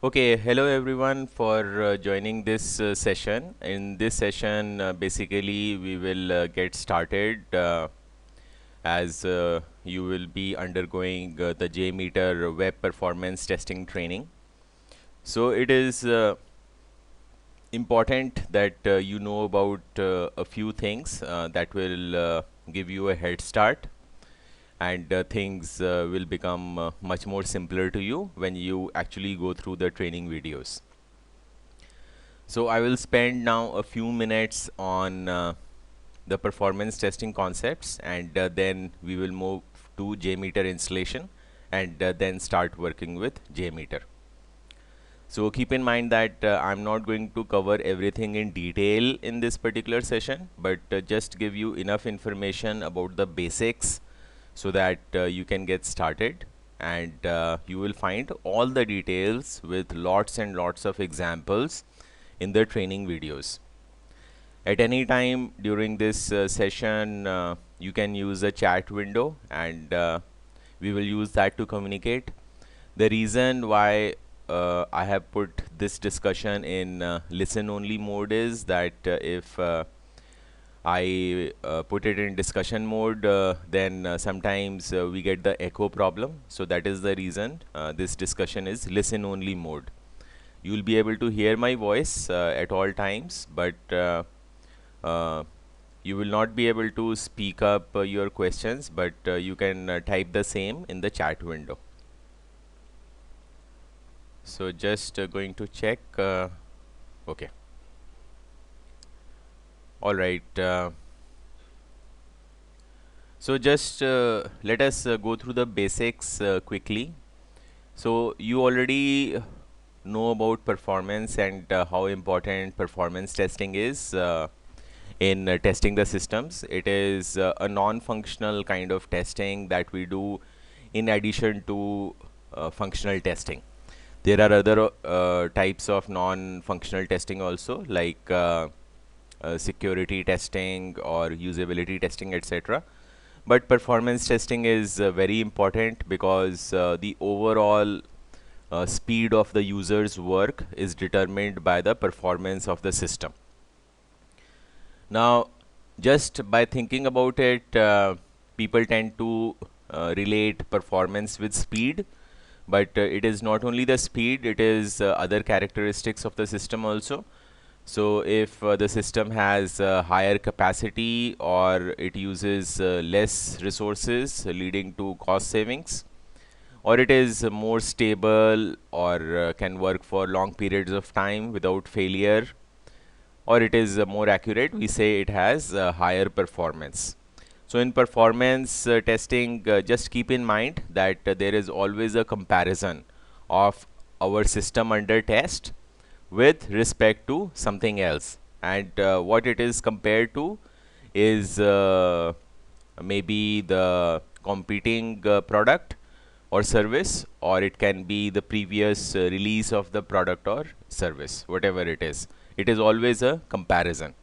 Okay, hello everyone for joining this session. In this session, basically, we will get started as you will be undergoing the JMeter web performance testing training. So, it is important that you know about a few things that will give you a head start, and things will become much more simpler to you when you actually go through the training videos. So I will spend now a few minutes on the performance testing concepts, and then we will move to JMeter installation, and then start working with JMeter. So keep in mind that I'm not going to cover everything in detail in this particular session, but just give you enough information about the basics so that you can get started, and you will find all the details with lots and lots of examples in the training videos. At any time during this session, you can use a chat window, and we will use that to communicate. The reason why I have put this discussion in listen only mode is that if I put it in discussion mode, then sometimes we get the echo problem. So that is the reason this discussion is listen only mode. You will be able to hear my voice at all times, but uh, you will not be able to speak up your questions, but you can type the same in the chat window. So just going to check. Okay. All right. So just let us go through the basics quickly. So you already know about performance and how important performance testing is in testing the systems. It is a non-functional kind of testing that we do in addition to functional testing. There are other types of non-functional testing also, like security testing or usability testing, etc. But performance testing is very important because the overall speed of the user's work is determined by the performance of the system. Now, just by thinking about it, people tend to relate performance with speed, but it is not only the speed, it is other characteristics of the system also. So if the system has higher capacity, or it uses less resources leading to cost savings, or it is more stable, or can work for long periods of time without failure, or it is more accurate, we say it has higher performance. So in performance testing, just keep in mind that there is always a comparison of our system under test with respect to something else, and what it is compared to is maybe the competing product or service, or it can be the previous release of the product or service, whatever it is. It is always a comparison.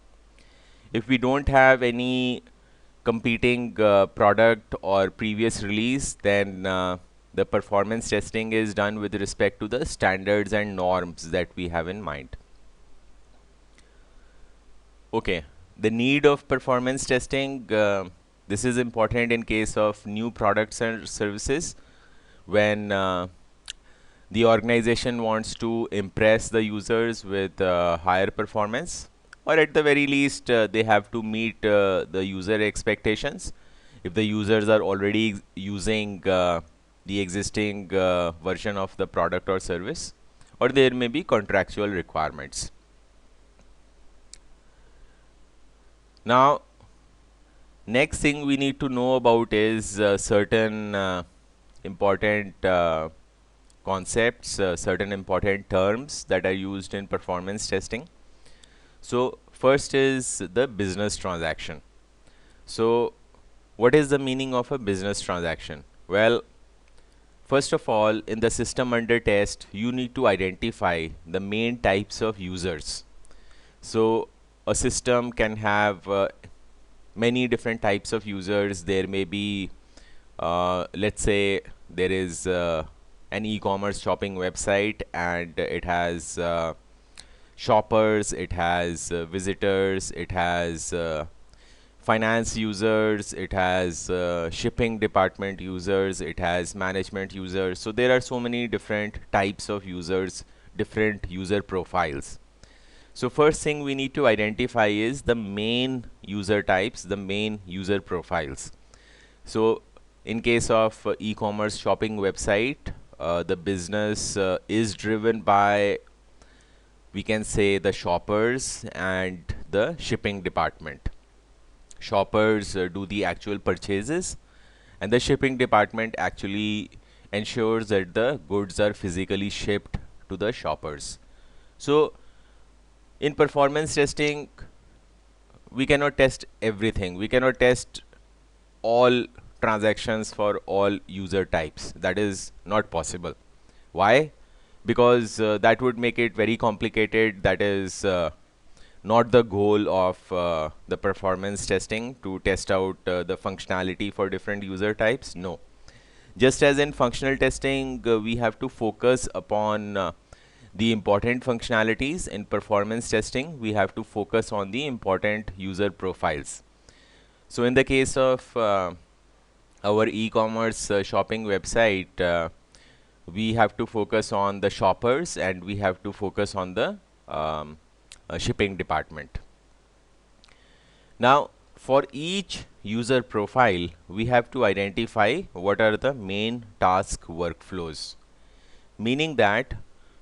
If we don't have any competing product or previous release, then the performance testing is done with respect to the standards and norms that we have in mind. Okay, the need of performance testing, this is important in case of new products and services, when the organization wants to impress the users with higher performance, or at the very least they have to meet the user expectations. If the users are already using the existing version of the product or service, or there may be contractual requirements. Now, next thing we need to know about is certain important concepts, certain important terms that are used in performance testing. So first is the business transaction. So what is the meaning of a business transaction? Well, first of all, in the system under test, you need to identify the main types of users. So a system can have many different types of users. There may be, let's say, there is an e-commerce shopping website, and it has shoppers, it has visitors, it has finance users, it has shipping department users, it has management users. So there are so many different types of users, different user profiles. So first thing we need to identify is the main user types, the main user profiles. So in case of e-commerce shopping website, the business is driven by, we can say, the shoppers and the shipping department. Shoppers do the actual purchases, and the shipping department actually ensures that the goods are physically shipped to the shoppers. So in performance testing, we cannot test everything. We cannot test all transactions for all user types. That is not possible. Why? Because that would make it very complicated. That is not the goal of the performance testing, to test out the functionality for different user types. No. Just as in functional testing, we have to focus upon the important functionalities. In performance testing, we have to focus on the important user profiles. So in the case of our e-commerce shopping website, we have to focus on the shoppers, and we have to focus on the shipping department. Now, for each user profile, we have to identify what are the main task workflows, meaning that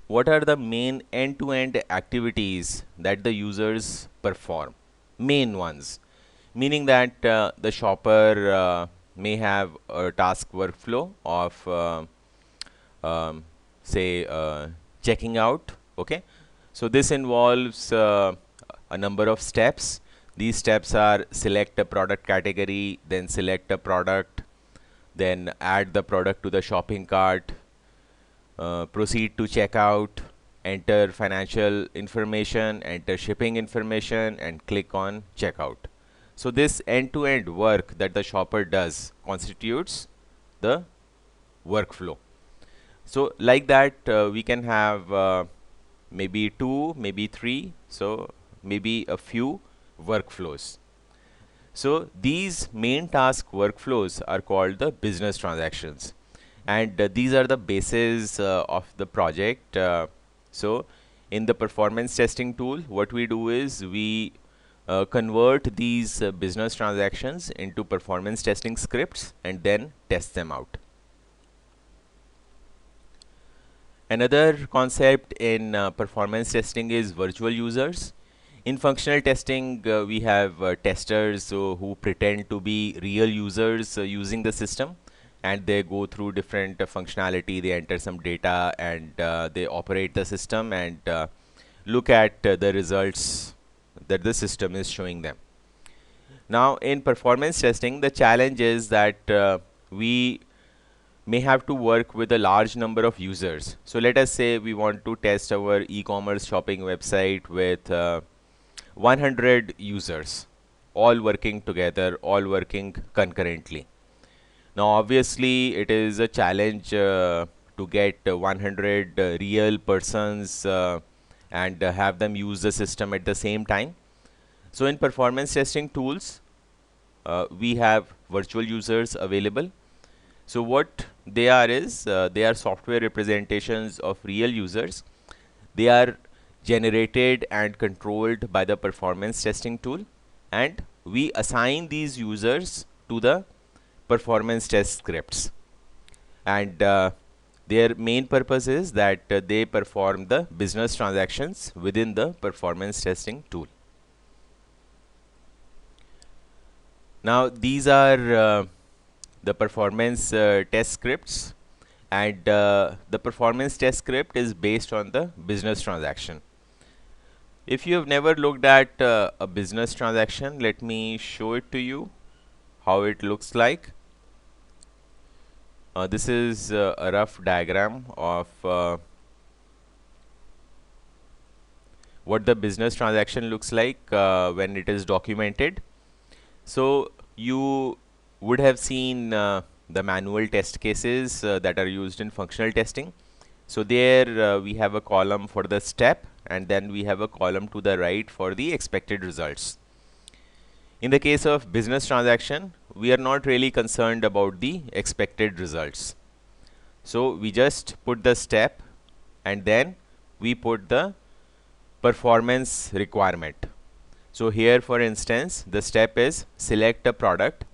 what are the main end-to-end activities that the users perform, main ones, meaning that the shopper may have a task workflow of say checking out. Okay, so this involves a number of steps. These steps are: select a product category, then select a product, then add the product to the shopping cart, proceed to checkout, enter financial information, enter shipping information, and click on checkout. So this end-to-end work that the shopper does constitutes the workflow. So like that, we can have maybe 2, maybe 3, so maybe a few workflows. So these main task workflows are called the business transactions, and these are the basis of the project. So in the performance testing tool, what we do is we convert these business transactions into performance testing scripts and then test them out. Another concept in performance testing is virtual users. In functional testing, we have testers who pretend to be real users using the system, and they go through different functionality. They enter some data, and they operate the system and look at the results that the system is showing them. Now, in performance testing, the challenge is that we may have to work with a large number of users. So let us say we want to test our e-commerce shopping website with 100 users, all working together, all working concurrently. Now obviously it is a challenge to get 100 real persons and have them use the system at the same time. So in performance testing tools, we have virtual users available. So what they are is they are software representations of real users. They are generated and controlled by the performance testing tool, and we assign these users to the performance test scripts, and their main purpose is that they perform the business transactions within the performance testing tool. Now these are the performance test scripts, and the performance test script is based on the business transaction. If you have never looked at a business transaction, let me show it to you how it looks like. This is a rough diagram of what the business transaction looks like when it is documented. So you would have seen the manual test cases that are used in functional testing. So there we have a column for the step, and then we have a column to the right for the expected results. In the case of business transaction, we are not really concerned about the expected results. So we just put the step, and then we put the performance requirement. So here, for instance, the step is select a product,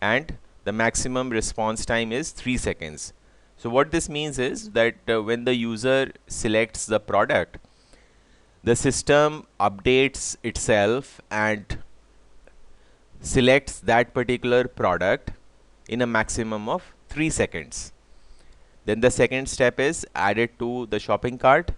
and the maximum response time is 3 seconds. So what this means is that when the user selects the product, the system updates itself and selects that particular product in a maximum of 3 seconds. Then the second step is added to the shopping cart,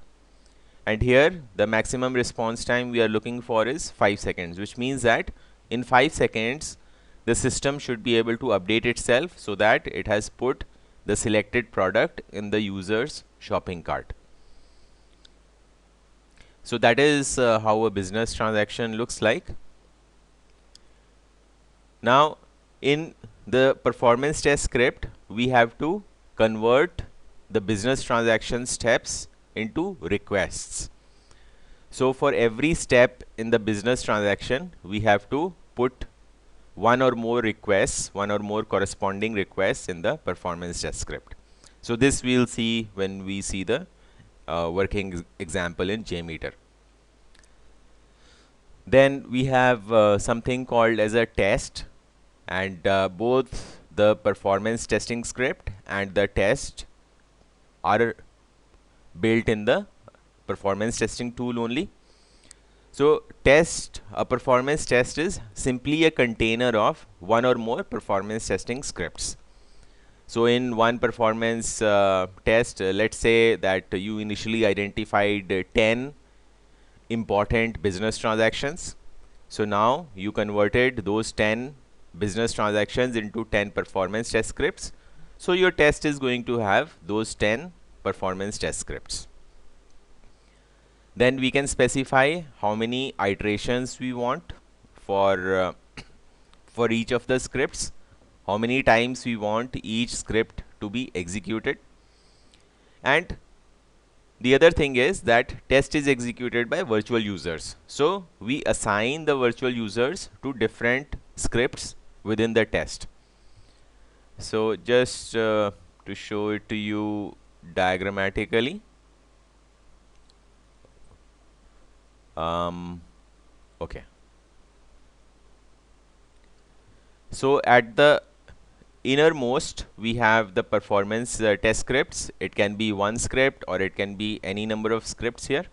and here the maximum response time we are looking for is 5 seconds, which means that in 5 seconds the system should be able to update itself so that it has put the selected product in the user's shopping cart. So that is how a business transaction looks like. Now in the performance test script, we have to convert the business transaction steps into requests. So for every step in the business transaction, we have to put one or more requests, one or more corresponding requests in the performance test script. So this we'll see when we see the working example in JMeter. Then we have something called as a test, and both the performance testing script and the test are built in the performance testing tool only. So a performance test is simply a container of one or more performance testing scripts. So in one performance test, let's say that you initially identified 10 important business transactions. So now you converted those 10 business transactions into 10 performance test scripts. So your test is going to have those 10 performance test scripts. Then we can specify how many iterations we want for each of the scripts, how many times we want each script to be executed. And the other thing is that test is executed by virtual users. So we assign the virtual users to different scripts within the test. So just to show it to you diagrammatically. Okay. So at the innermost, we have the performance test scripts. It can be one script or it can be any number of scripts here.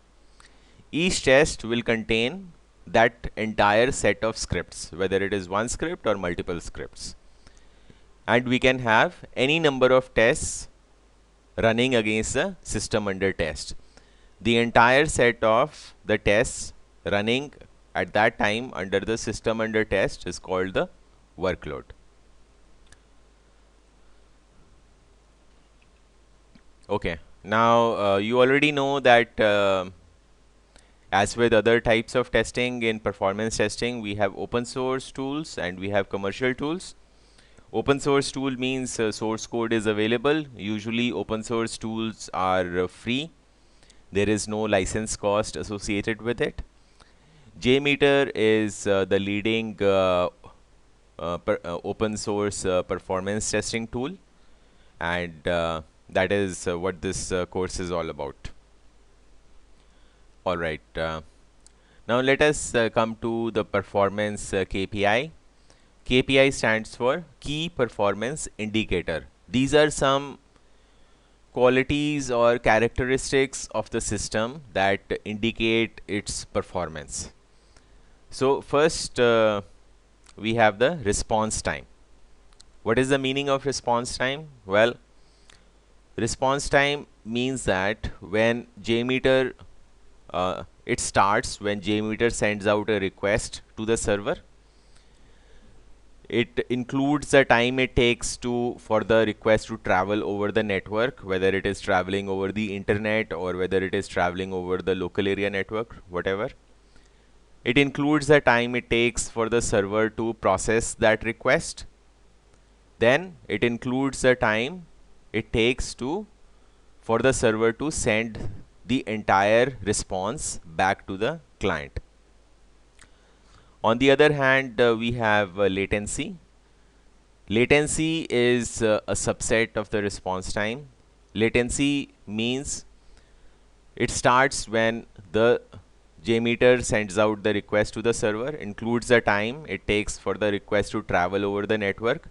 Each test will contain that entire set of scripts, whether it is one script or multiple scripts. And we can have any number of tests running against the system under test. The entire set of the tests running at that time under the system under test is called the workload. Okay, now you already know that as with other types of testing, in performance testing we have open source tools and we have commercial tools. Open source tool means source code is available. Usually open source tools are free. There is no license cost associated with it. JMeter is the leading open source performance testing tool, and that is what this course is all about. Alright, now let us come to the performance KPI. KPI stands for Key Performance Indicator. These are some qualities or characteristics of the system that indicate its performance. So first we have the response time. What is the meaning of response time? Well, response time means that when JMeter it starts when JMeter sends out a request to the server. It includes the time it takes for the request to travel over the network, whether it is traveling over the internet or whether it is traveling over the local area network, whatever. It includes the time it takes for the server to process that request. Then it includes the time it takes for the server to send the entire response back to the client. On the other hand, we have latency. Latency is a subset of the response time. Latency means it starts when the JMeter sends out the request to the server, includes the time it takes for the request to travel over the network.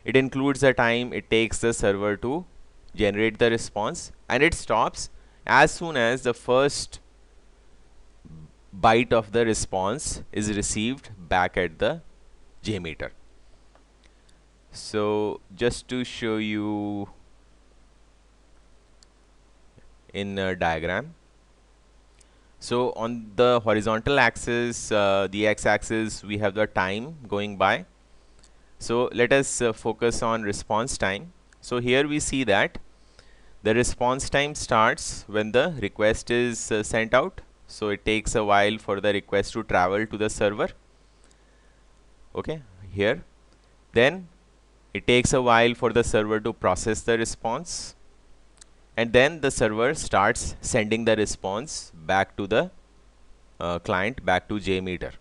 It includes the time it takes the server to generate the response, and it stops as soon as the first byte of the response is received back at the JMeter. So just to show you in a diagram. So on the horizontal axis, the x-axis, we have the time going by. So let us focus on response time. So here we see that the response time starts when the request is sent out. So it takes a while for the request to travel to the server. Okay, here. Then it takes a while for the server to process the response. And then the server starts sending the response back to the client, back to JMeter.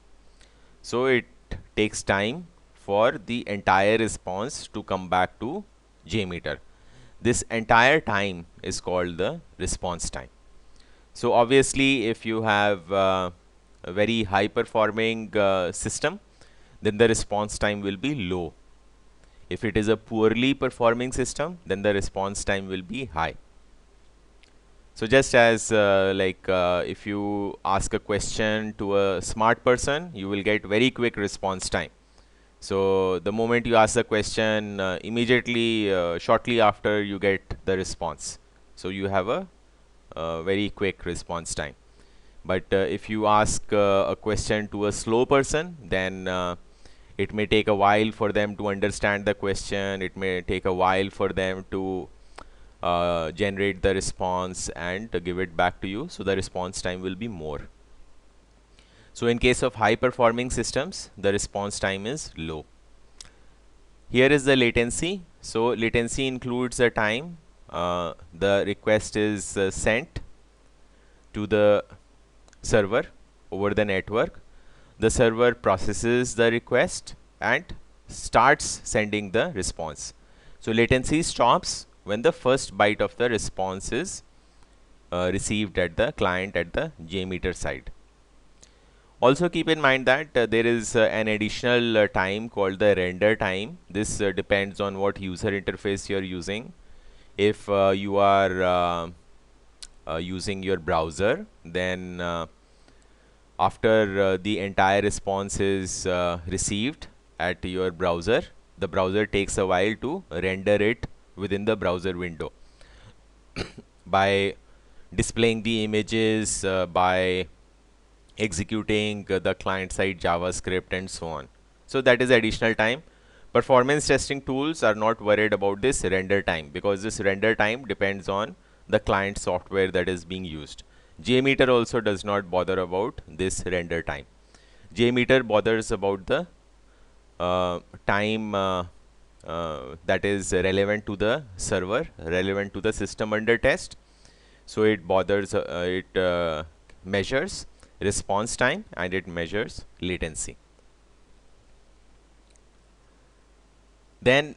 So it takes time for the entire response to come back to JMeter. This entire time is called the response time. So obviously, if you have a very high performing system, then the response time will be low. If it is a poorly performing system, then the response time will be high. So just as if you ask a question to a smart person, you will get very quick response time. So the moment you ask the question, immediately, shortly after, you get the response. So you have a very quick response time. But if you ask a question to a slow person, then it may take a while for them to understand the question. It may take a while for them to generate the response and give it back to you. So the response time will be more. So in case of high performing systems, the response time is low. Here is the latency. So latency includes the time the request is sent to the server over the network. The server processes the request and starts sending the response. So latency stops when the first byte of the response is received at the client at the JMeter side. Also keep in mind that there is an additional time called the render time. This depends on what user interface you are using. If you are using your browser, then after the entire response is received at your browser, the browser takes a while to render it within the browser window by displaying the images, by executing the client-side JavaScript and so on. So that is additional time. Performance testing tools are not worried about this render time, because this render time depends on the client software that is being used. JMeter also does not bother about this render time. JMeter bothers about the time that is relevant to the server, relevant to the system under test. So it bothers, it measures response time and it measures latency. Then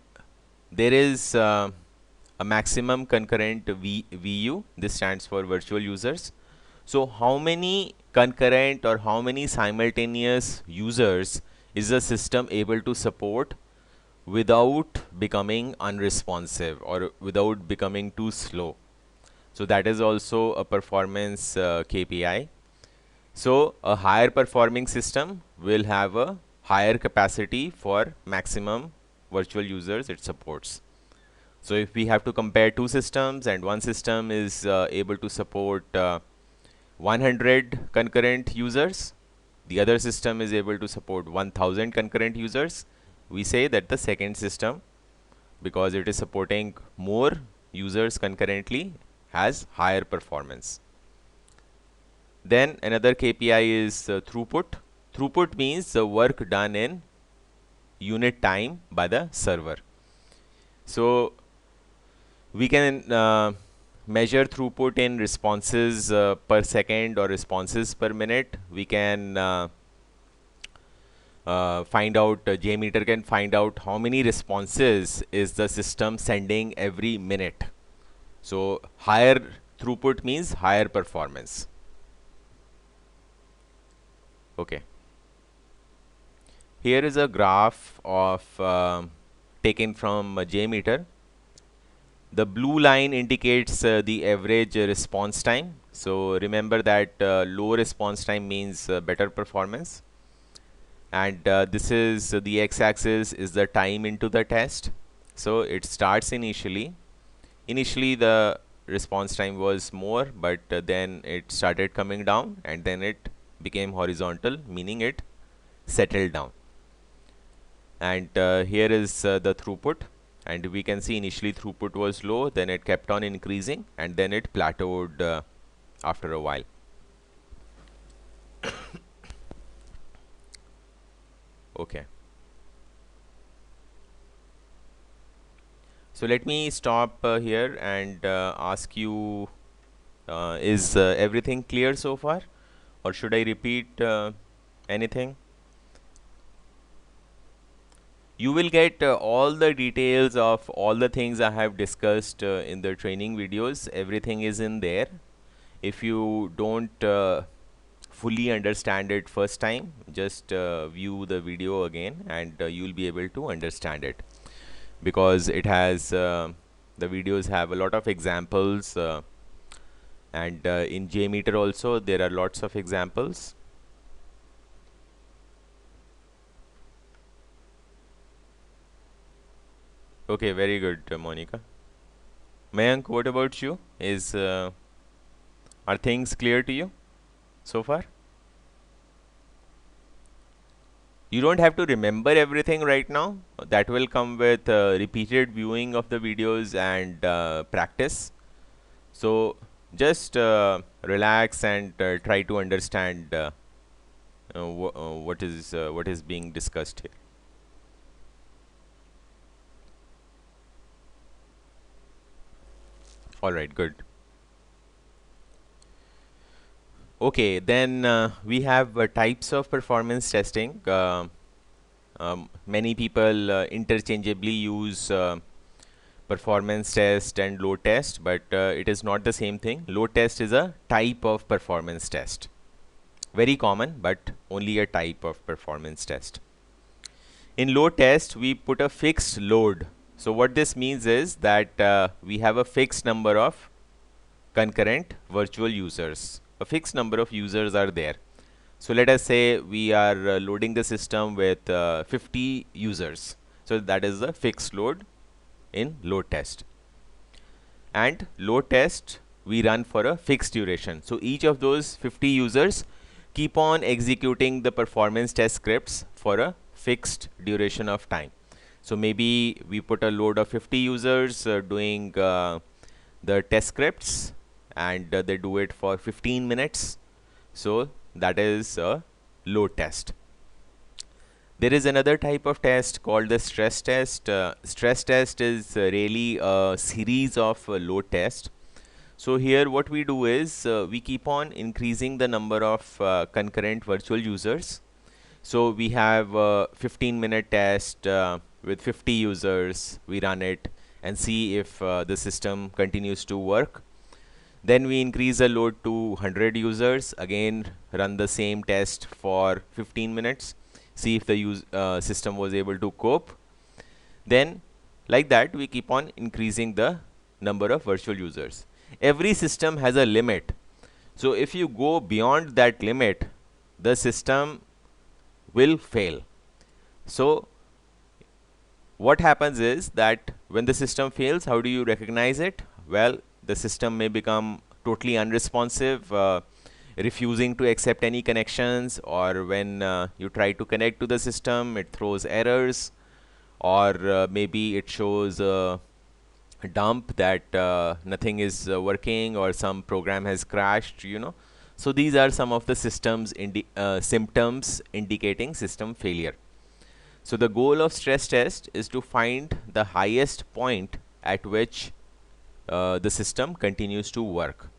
there is a maximum concurrent VU. This stands for virtual users. So how many concurrent or how many simultaneous users is the system able to support without becoming unresponsive or without becoming too slow? So that is also a performance KPI. So a higher performing system will have a higher capacity for maximum virtual users it supports. So if we have to compare two systems and one system is able to support 100 concurrent users, the other system is able to support 1000 concurrent users, we say that the second system, because it is supporting more users concurrently, has higher performance. Then another KPI is throughput. Throughput means the work done in unit time by the server. So we can measure throughput in responses per second or responses per minute. We can find out, JMeter can find out how many responses is the system sending every minute. So higher throughput means higher performance. Okay. Here is a graph of taken from JMeter. The blue line indicates the average response time. So remember that low response time means better performance. And this is the x-axis is the time into the test. So it starts initially. Initially the response time was more, but then it started coming down, and then it became horizontal, meaning it settled down. And here is the throughput, and we can see initially throughput was low, then it kept on increasing, and then it plateaued after a while. Okay. So let me stop here and ask you, is everything clear so far, or should I repeat anything? You will get all the details of all the things I have discussed in the training videos. Everything is in there. If you don't fully understand it first time, just view the video again, and you'll be able to understand it, because it has the videos have a lot of examples, and in JMeter also there are lots of examples. Okay, very good, Monica. Mayank, what about you? Are things clear to you so far? You don't have to remember everything right now. That will come with repeated viewing of the videos and practice. So just relax and try to understand what is being discussed here. All right, good. Okay, then we have types of performance testing. Many people interchangeably use performance test and load test, but it is not the same thing. Load test is a type of performance test. Very common, but only a type of performance test. In load test, we put a fixed load. So what this means is that we have a fixed number of concurrent virtual users. A fixed number of users are there. So let us say we are loading the system with 50 users. So that is the fixed load in load test. And load test we run for a fixed duration. So each of those 50 users keep on executing the performance test scripts for a fixed duration of time. So maybe we put a load of 50 users doing the test scripts, and they do it for 15 minutes. So that is a load test. There is another type of test called the stress test. Stress test is really a series of load tests. So here what we do is we keep on increasing the number of concurrent virtual users. So we have a 15-minute test with 50 users. We run it and see if the system continues to work. Then we increase the load to 100 users, again run the same test for 15 minutes, see if the system was able to cope. Then like that we keep on increasing the number of virtual users. Every system has a limit. So if you go beyond that limit, the system will fail. So what happens is that when the system fails, how do you recognize it? Well, the system may become totally unresponsive, refusing to accept any connections, or when you try to connect to the system, it throws errors, or maybe it shows a dump that nothing is working, or some program has crashed, you know. So these are some of the symptoms indicating system failure. So the goal of stress test is to find the highest point at which the system continues to work.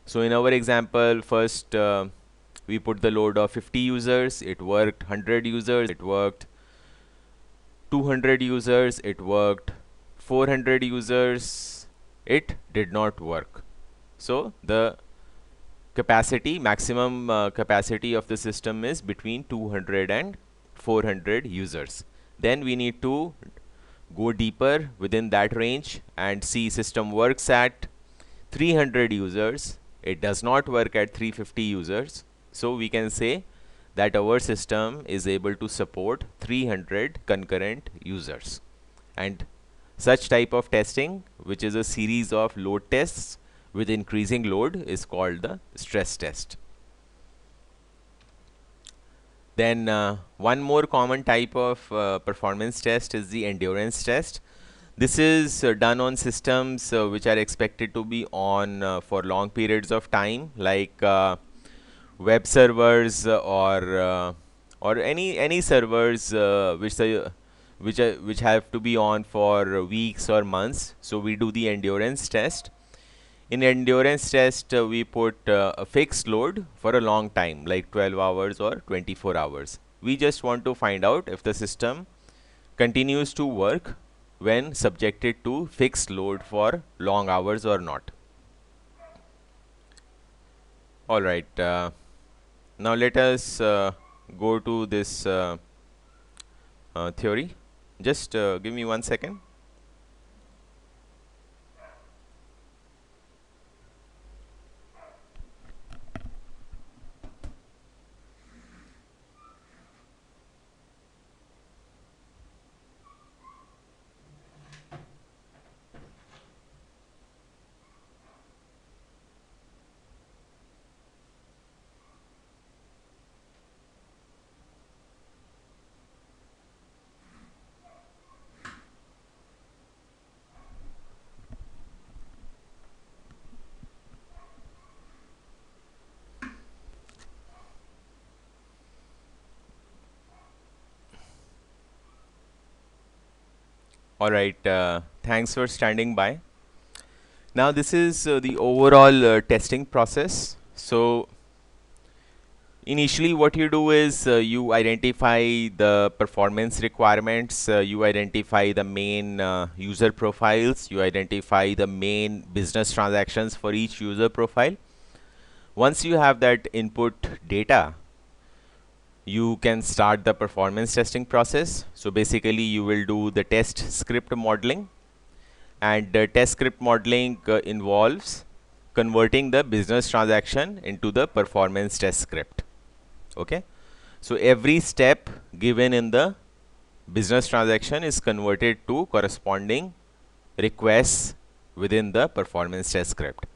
So in our example, first we put the load of 50 users, it worked. 100 users, it worked. 200 users, it worked. 400 users, it did not work. So the capacity, maximum capacity of the system is between 200 and 400 users. Then we need to go deeper within that range and see system works at 300 users. It does not work at 350 users. So we can say that our system is able to support 300 concurrent users. And such type of testing, which is a series of load tests with increasing load, is called the stress test. Then one more common type of performance test is the endurance test. This is done on systems which are expected to be on for long periods of time, like web servers or any servers which have to be on for weeks or months. So we do the endurance test. In endurance test, we put a fixed load for a long time, like 12 hours or 24 hours. We just want to find out if the system continues to work when subjected to fixed load for long hours or not. Alright, now let us go to this theory. Just give me 1 second. Alright, thanks for standing by. Now this is the overall testing process. So initially what you do is you identify the performance requirements, you identify the main user profiles, you identify the main business transactions for each user profile. Once you have that input data, you can start the performance testing process. So basically you will do the test script modeling, and test script modeling involves converting the business transaction into the performance test script. Okay, so every step given in the business transaction is converted to corresponding requests within the performance test script,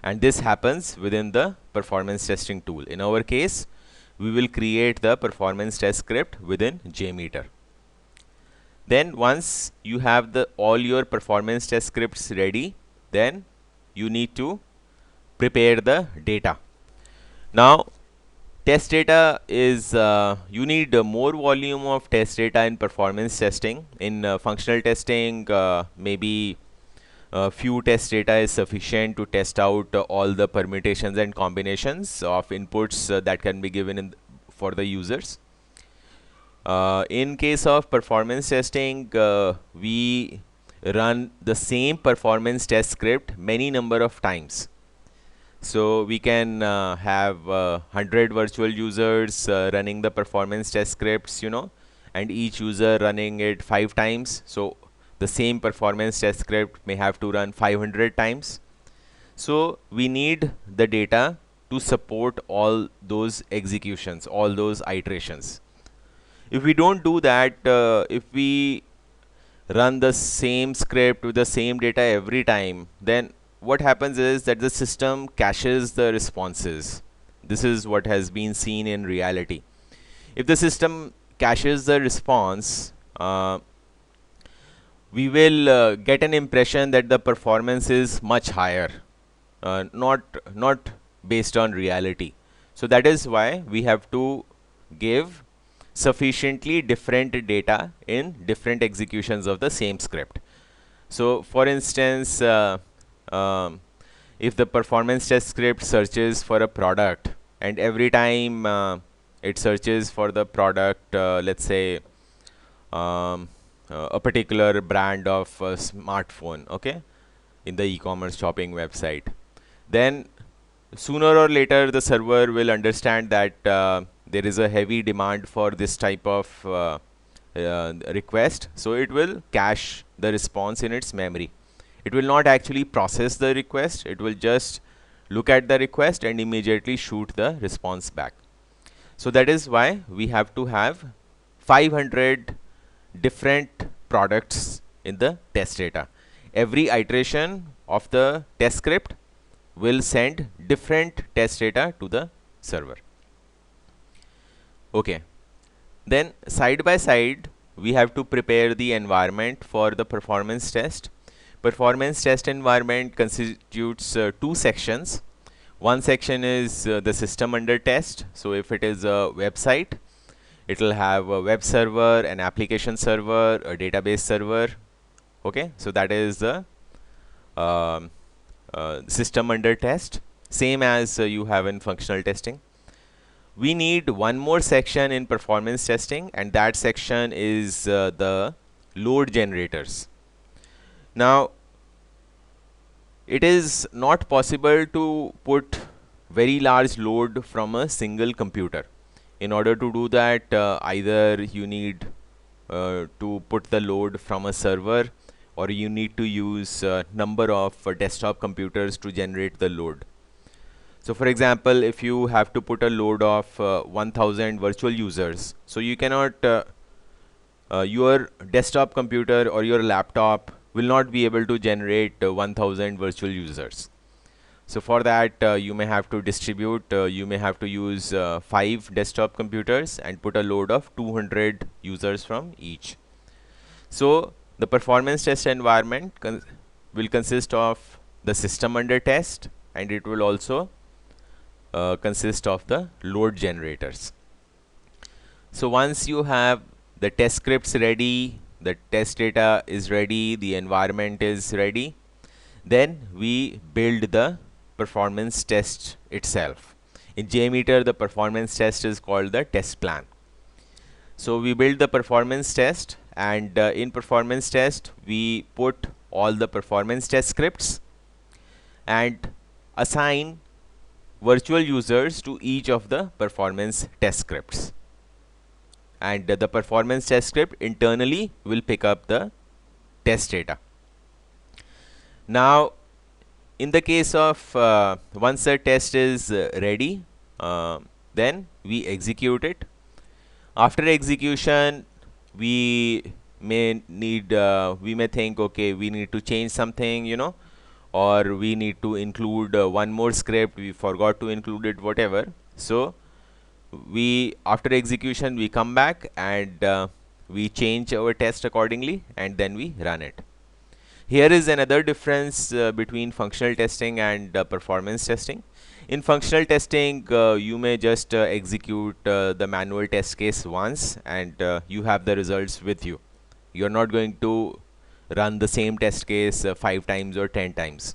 and this happens within the performance testing tool. In our case, we will create the performance test script within JMeter. Then once you have all your performance test scripts ready, then you need to prepare the data. Now test data is you need more volume of test data in performance testing. In functional testing, maybe few test data is sufficient to test out all the permutations and combinations of inputs that can be given for the users. In case of performance testing, we run the same performance test script many number of times. So we can have 100 virtual users running the performance test scripts, and each user running it 5 times. So the same performance test script may have to run 500 times. So we need the data to support all those executions, all those iterations. If we don't do that, if we run the same script with the same data every time, then what happens is that the system caches the responses. This is what has been seen in reality. If the system caches the response, we will get an impression that the performance is much higher, not based on reality. So that is why we have to give sufficiently different data in different executions of the same script. So for instance, if the performance test script searches for a product, and every time it searches for the product, let's say a particular brand of smartphone, okay, in the e-commerce shopping website, then sooner or later the server will understand that there is a heavy demand for this type of request, so it will cache the response in its memory. It will not actually process the request, it will just look at the request and immediately shoot the response back. So that is why we have to have 500 different products in the test data. Every iteration of the test script will send different test data to the server. Okay. Then side by side, we have to prepare the environment for the performance test. Performance test environment constitutes two sections. One section is the system under test. So if it is a website, it will have a web server, an application server, a database server. Okay, so that is the system under test, same as you have in functional testing. We need one more section in performance testing, and that section is the load generators. Now, it is not possible to put very large load from a single computer. In order to do that, either you need to put the load from a server, or you need to use number of desktop computers to generate the load. So for example, if you have to put a load of 1000 virtual users, so you cannot, your desktop computer or your laptop will not be able to generate 1000 virtual users. So for that, you may have to distribute, you may have to use 5 desktop computers and put a load of 200 users from each. So the performance test environment will consist of the system under test, and it will also consist of the load generators. So once you have the test scripts ready, the test data is ready, the environment is ready, then we build the performance test itself. In JMeter, the performance test is called the test plan. So we build the performance test, and in performance test we put all the performance test scripts and assign virtual users to each of the performance test scripts, and the performance test script internally will pick up the test data. Now in the case of once the test is ready, then we execute it. After execution, we may need we may think, okay, we need to change something, you know, or we need to include one more script, we forgot to include it, whatever. So we, after execution, we come back and we change our test accordingly, and then we run it. Here is another difference between functional testing and performance testing. In functional testing, you may just execute the manual test case once, and you have the results with you. You're not going to run the same test case 5 times or 10 times.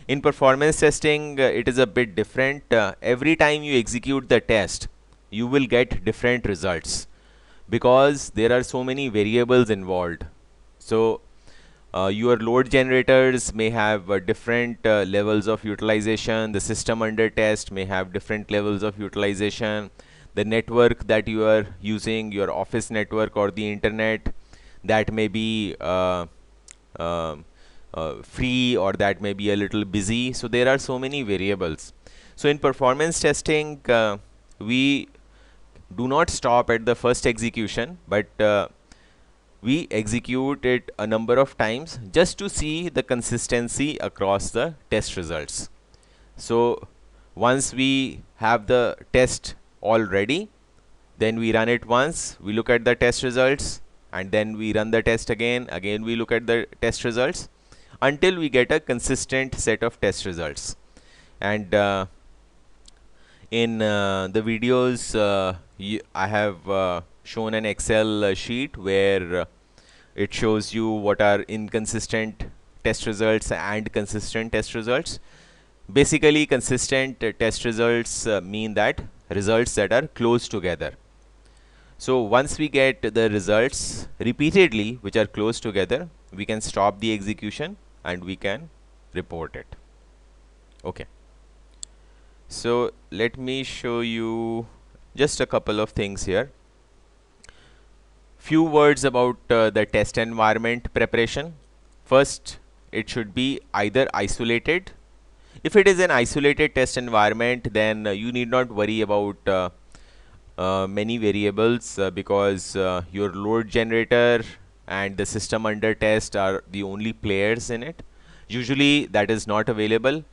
In performance testing, it is a bit different. Every time you execute the test, you will get different results because there are so many variables involved. So your load generators may have different levels of utilization. The system under test may have different levels of utilization. The network that you are using, your office network or the internet, that may be free, or that may be a little busy. So there are so many variables. So in performance testing, we do not stop at the first execution, but we execute it a number of times just to see the consistency across the test results. So once we have the test all ready, then we run it once, we look at the test results, and then we run the test again we look at the test results until we get a consistent set of test results. And in the videos I have shown an Excel sheet where it shows you what are inconsistent test results and consistent test results. Basically, consistent test results mean that results that are close together. So once we get the results repeatedly which are close together, we can stop the execution and we can report it. Okay. So let me show you just a couple of things here. Few words about the test environment preparation. First, it should be either isolated. If it is an isolated test environment, then you need not worry about many variables because your load generator and the system under test are the only players in it. Usually that is not available.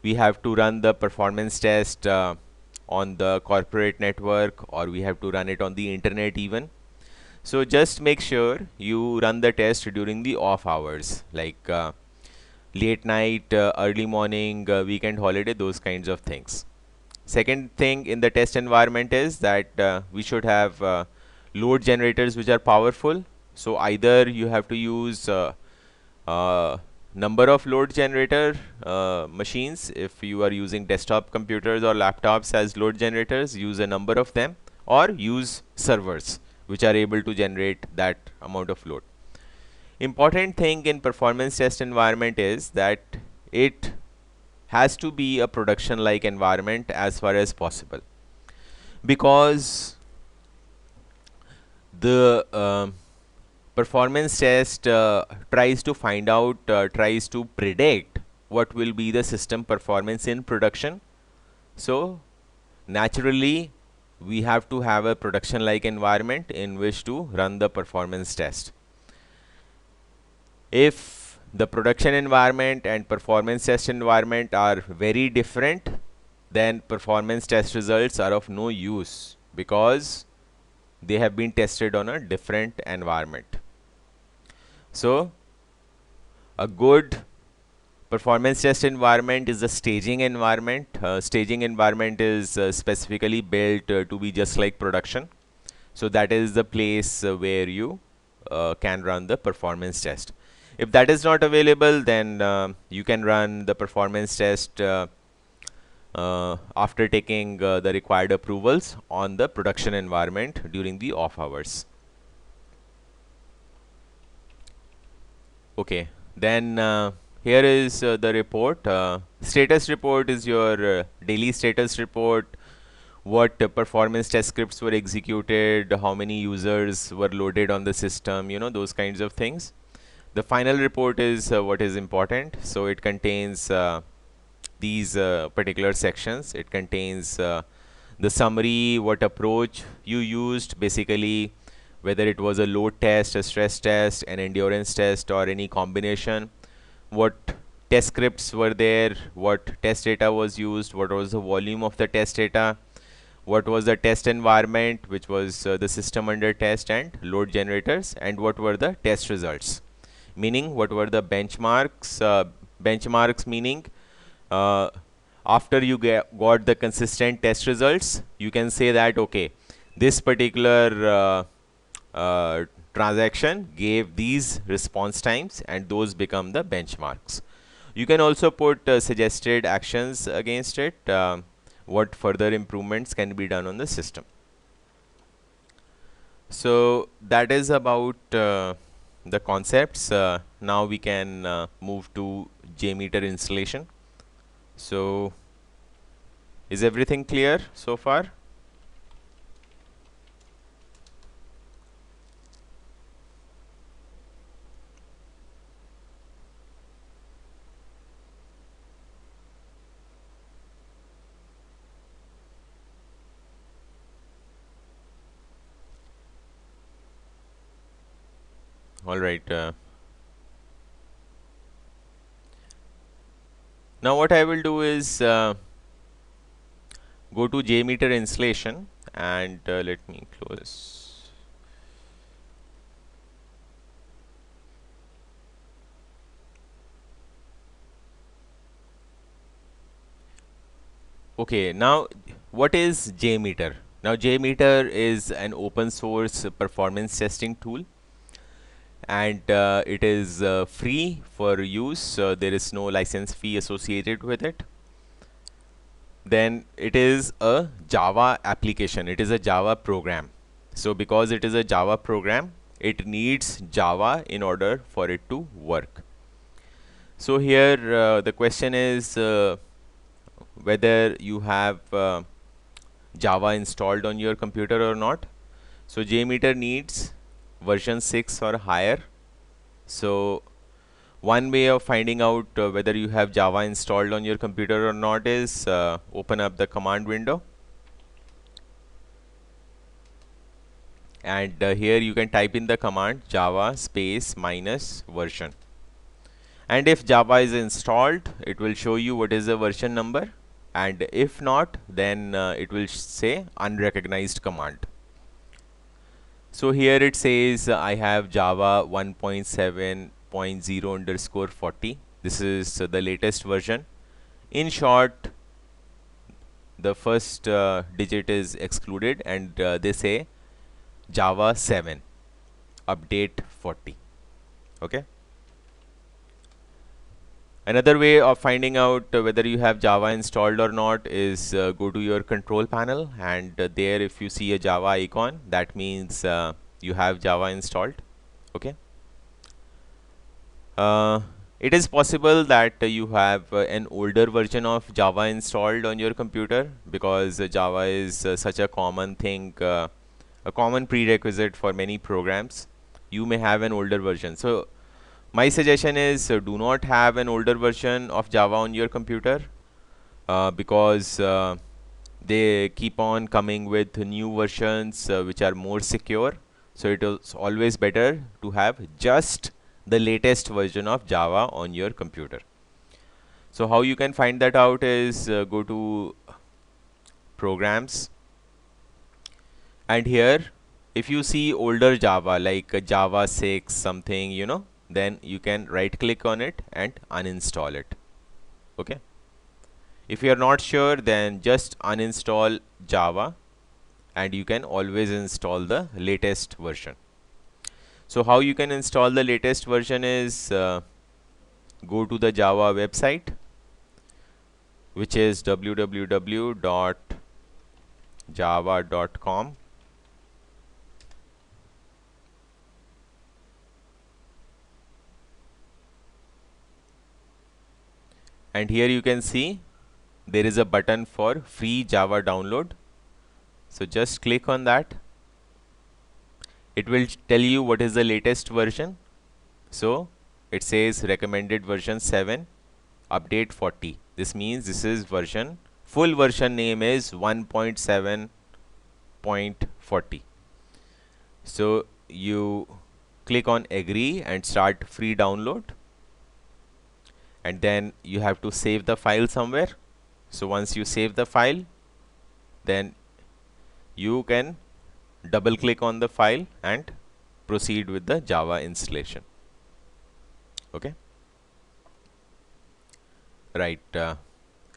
We have to run the performance test on the corporate network, or we have to run it on the internet even. So just make sure you run the test during the off hours, like late night, early morning, weekend holiday, those kinds of things. Second thing in the test environment is that we should have load generators which are powerful. So either you have to use number of load generator machines. If you are using desktop computers or laptops as load generators, use a number of them, or use servers which are able to generate that amount of load. Important thing in performance test environment is that it has to be a production like environment as far as possible, because the performance test tries to find out, tries to predict what will be the system performance in production. So naturally we have to have a production like environment in which to run the performance test. If the production environment and performance test environment are very different, then performance test results are of no use because they have been tested on a different environment. So a good performance test environment is a staging environment. Staging environment is specifically built to be just like production. So that is the place where you can run the performance test. If that is not available, then you can run the performance test after taking the required approvals on the production environment during the off hours. Okay, then here is the report. Status report is your daily status report. What performance test scripts were executed, how many users were loaded on the system, you know, those kinds of things. The final report is what is important. So it contains these particular sections. It contains the summary, what approach you used, basically whether it was a load test, a stress test, an endurance test, or any combination. What test scripts were there, what test data was used, what was the volume of the test data, what was the test environment, which was the system under test and load generators, and what were the test results, meaning what were the benchmarks. Benchmarks meaning after you got the consistent test results, you can say that okay, this particular transaction gave these response times, and those become the benchmarks. You can also put suggested actions against it, what further improvements can be done on the system. So that is about the concepts. Now we can move to JMeter installation. So is everything clear so far? All right. Now what I will do is go to JMeter installation, and let me close this. Okay, now what is JMeter? Now JMeter is an open source performance testing tool, and it is free for use. There is no license fee associated with it. Then it is a Java application. It is a Java program. So because it is a Java program, it needs Java in order for it to work. So here the question is whether you have Java installed on your computer or not. So JMeter needs version 6 or higher. So one way of finding out whether you have Java installed on your computer or not is open up the command window, and here you can type in the command java space minus version, and if Java is installed, it will show you what is the version number, and if not, then it will say unrecognized command. So here it says I have Java 1.7.0_40. This is the latest version. In short, the first digit is excluded, and they say Java 7 update 40. Okay. Another way of finding out whether you have Java installed or not is go to your control panel, and there if you see a Java icon, that means you have Java installed. Okay. It is possible that you have an older version of Java installed on your computer, because Java is such a common thing, a common prerequisite for many programs. You may have an older version. So my suggestion is do not have an older version of Java on your computer, because they keep on coming with new versions which are more secure. So it is always better to have just the latest version of Java on your computer. So how you can find that out is go to programs, and here if you see older Java like Java 6 something, you know, then you can right click on it and uninstall it. Okay. If you are not sure, then just uninstall Java, and you can always install the latest version. So how you can install the latest version is go to the Java website, which is www.java.com, and here you can see there is a button for free Java download. So just click on that. It will tell you what is the latest version. So it says recommended version 7 update 40. This means this is version, full version name is 1.7.40. So you click on agree and start free download, and then you have to save the file somewhere. So once you save the file, then you can double click on the file and proceed with the Java installation. Okay. Right.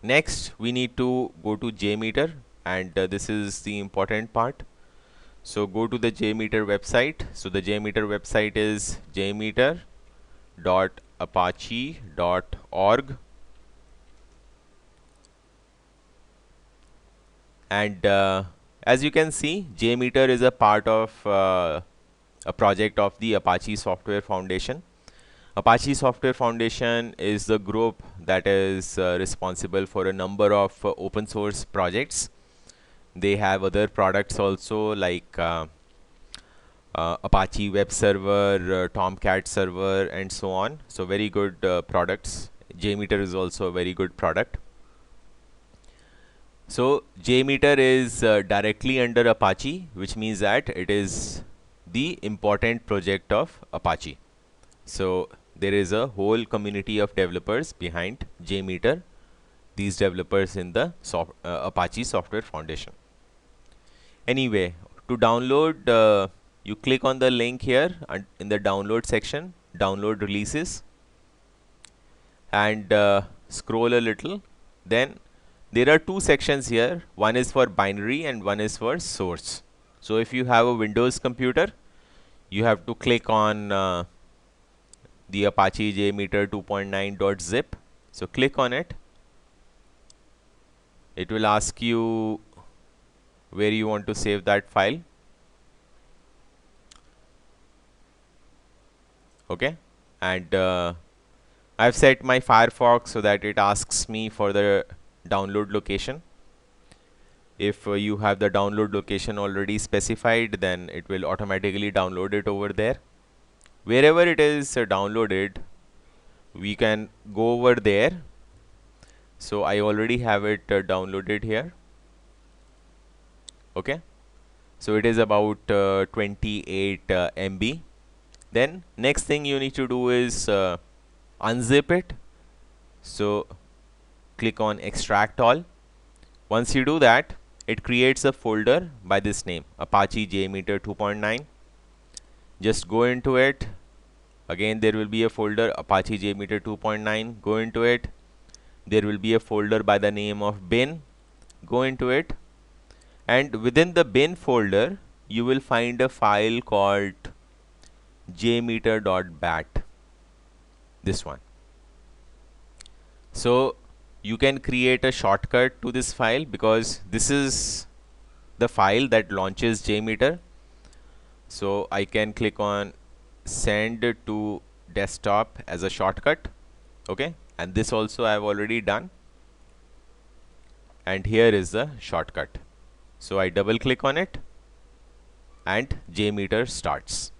Next we need to go to JMeter, and this is the important part. So go to the JMeter website. So the JMeter website is jmeter.apache.org, and as you can see, JMeter is a part of a project of the Apache Software Foundation. Apache Software Foundation is the group that is responsible for a number of open source projects. They have other products also, like Apache Web Server, Tomcat Server, and so on. So very good products. JMeter is also a very good product. So JMeter is directly under Apache, which means that it is the important project of Apache. So there is a whole community of developers behind JMeter, these developers in the Apache Software Foundation. Anyway, to download, you click on the link here and in the download section, download releases, and scroll a little. Then there are two sections here. One is for binary and one is for source. So if you have a Windows computer, you have to click on the Apache JMeter 2.9.zip. So click on it. It will ask you where you want to save that file. Okay, and I've set my Firefox so that it asks me for the download location. If you have the download location already specified, then it will automatically download it over there. Wherever it is downloaded, we can go over there. So I already have it downloaded here. Okay, so it is about 28 MB. Then next thing you need to do is unzip it. So click on extract all. Once you do that, it creates a folder by this name, Apache JMeter 2.9. Just go into it. Again, there will be a folder Apache JMeter 2.9. Go into it. There will be a folder by the name of bin. Go into it. And within the bin folder, you will find a file called jmeter.bat. This one. So you can create a shortcut to this file because this is the file that launches JMeter. So I can click on send to desktop as a shortcut. Okay, and this also I have already done. And here is the shortcut. So I double click on it and JMeter starts.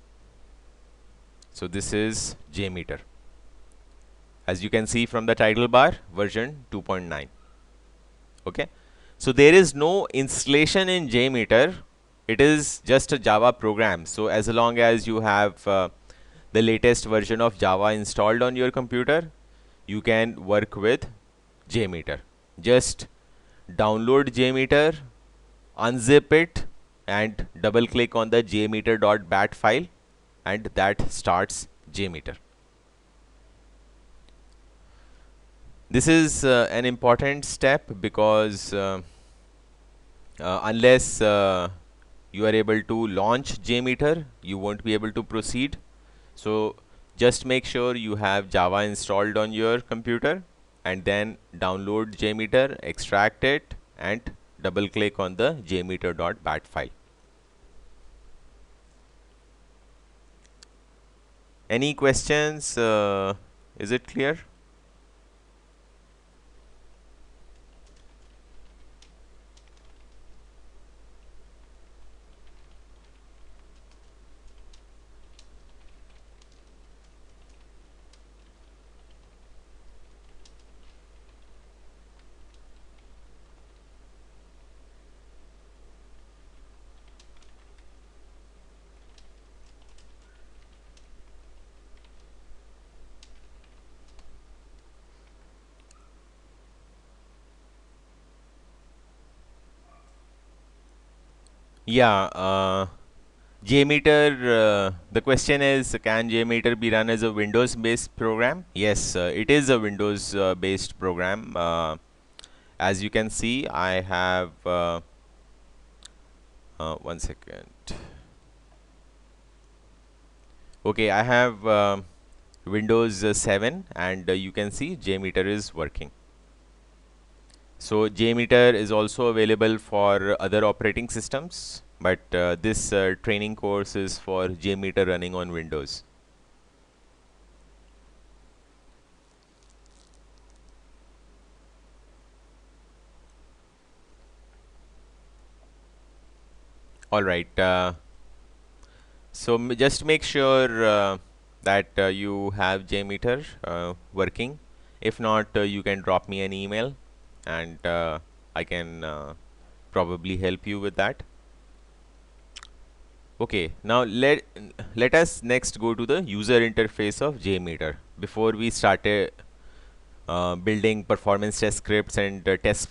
So this is JMeter. As you can see from the title bar, version 2.9. Okay, so there is no installation in JMeter. It is just a Java program. So as long as you have the latest version of Java installed on your computer, you can work with JMeter. Just download JMeter, unzip it, and double click on the jmeter.bat file, and that starts JMeter. This is an important step because unless you are able to launch JMeter, you won't be able to proceed. So just make sure you have Java installed on your computer and then download JMeter, extract it, and double click on the jmeter.bat file. Any questions? Is it clear? Yeah, JMeter, the question is, can JMeter be run as a Windows-based program? Yes, it is a Windows-based program. As you can see, I have, one second. Okay, I have Windows 7 and you can see JMeter is working. So JMeter is also available for other operating systems, but this training course is for JMeter running on Windows. All right. So just make sure that you have JMeter working. If not, you can drop me an email and I can probably help you with that. Okay, now let us next go to the user interface of JMeter. Before we started building performance test scripts and test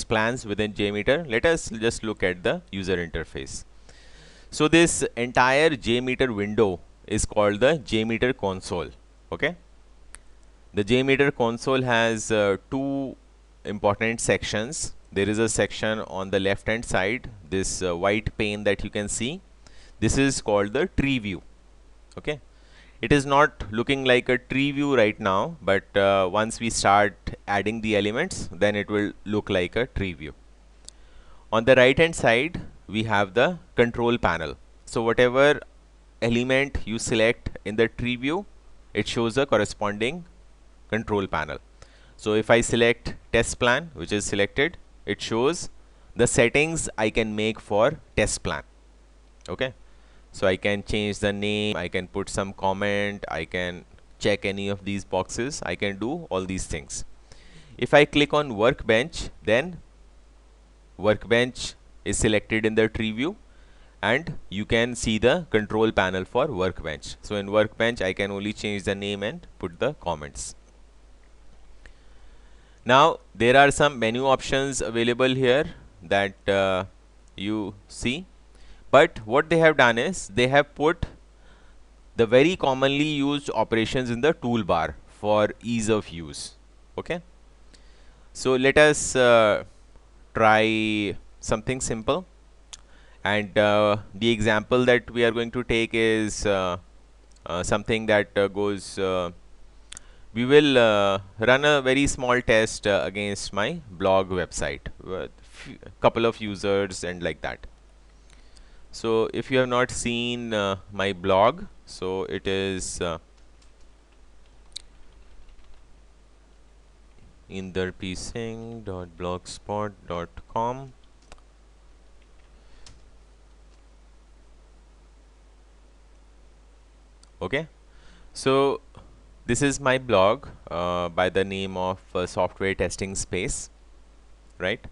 plans within JMeter, let us just look at the user interface. So this entire JMeter window is called the JMeter console. Okay, the JMeter console has two important sections. There is a section on the left hand side, this white pane that you can see. This is called the tree view. Okay, it is not looking like a tree view right now, but once we start adding the elements, then it will look like a tree view. On the right hand side, we have the control panel. So whatever element you select in the tree view, it shows a corresponding control panel. So if I select test plan, which is selected, it shows the settings I can make for test plan. Okay, so I can change the name, I can put some comment, I can check any of these boxes, I can do all these things. If I click on workbench, then workbench is selected in the tree view, and you can see the control panel for workbench. So in workbench, I can only change the name and put the comments. Now there are some menu options available here that you see, but what they have done is they have put the very commonly used operations in the toolbar for ease of use. Okay, so let us try something simple, and the example that we are going to take is something that goes we will run a very small test against my blog website with couple of users and like that. So if you have not seen my blog, so it is inderpsingh.blogspot.com. Okay, so this is my blog by the name of Software Testing Space, right?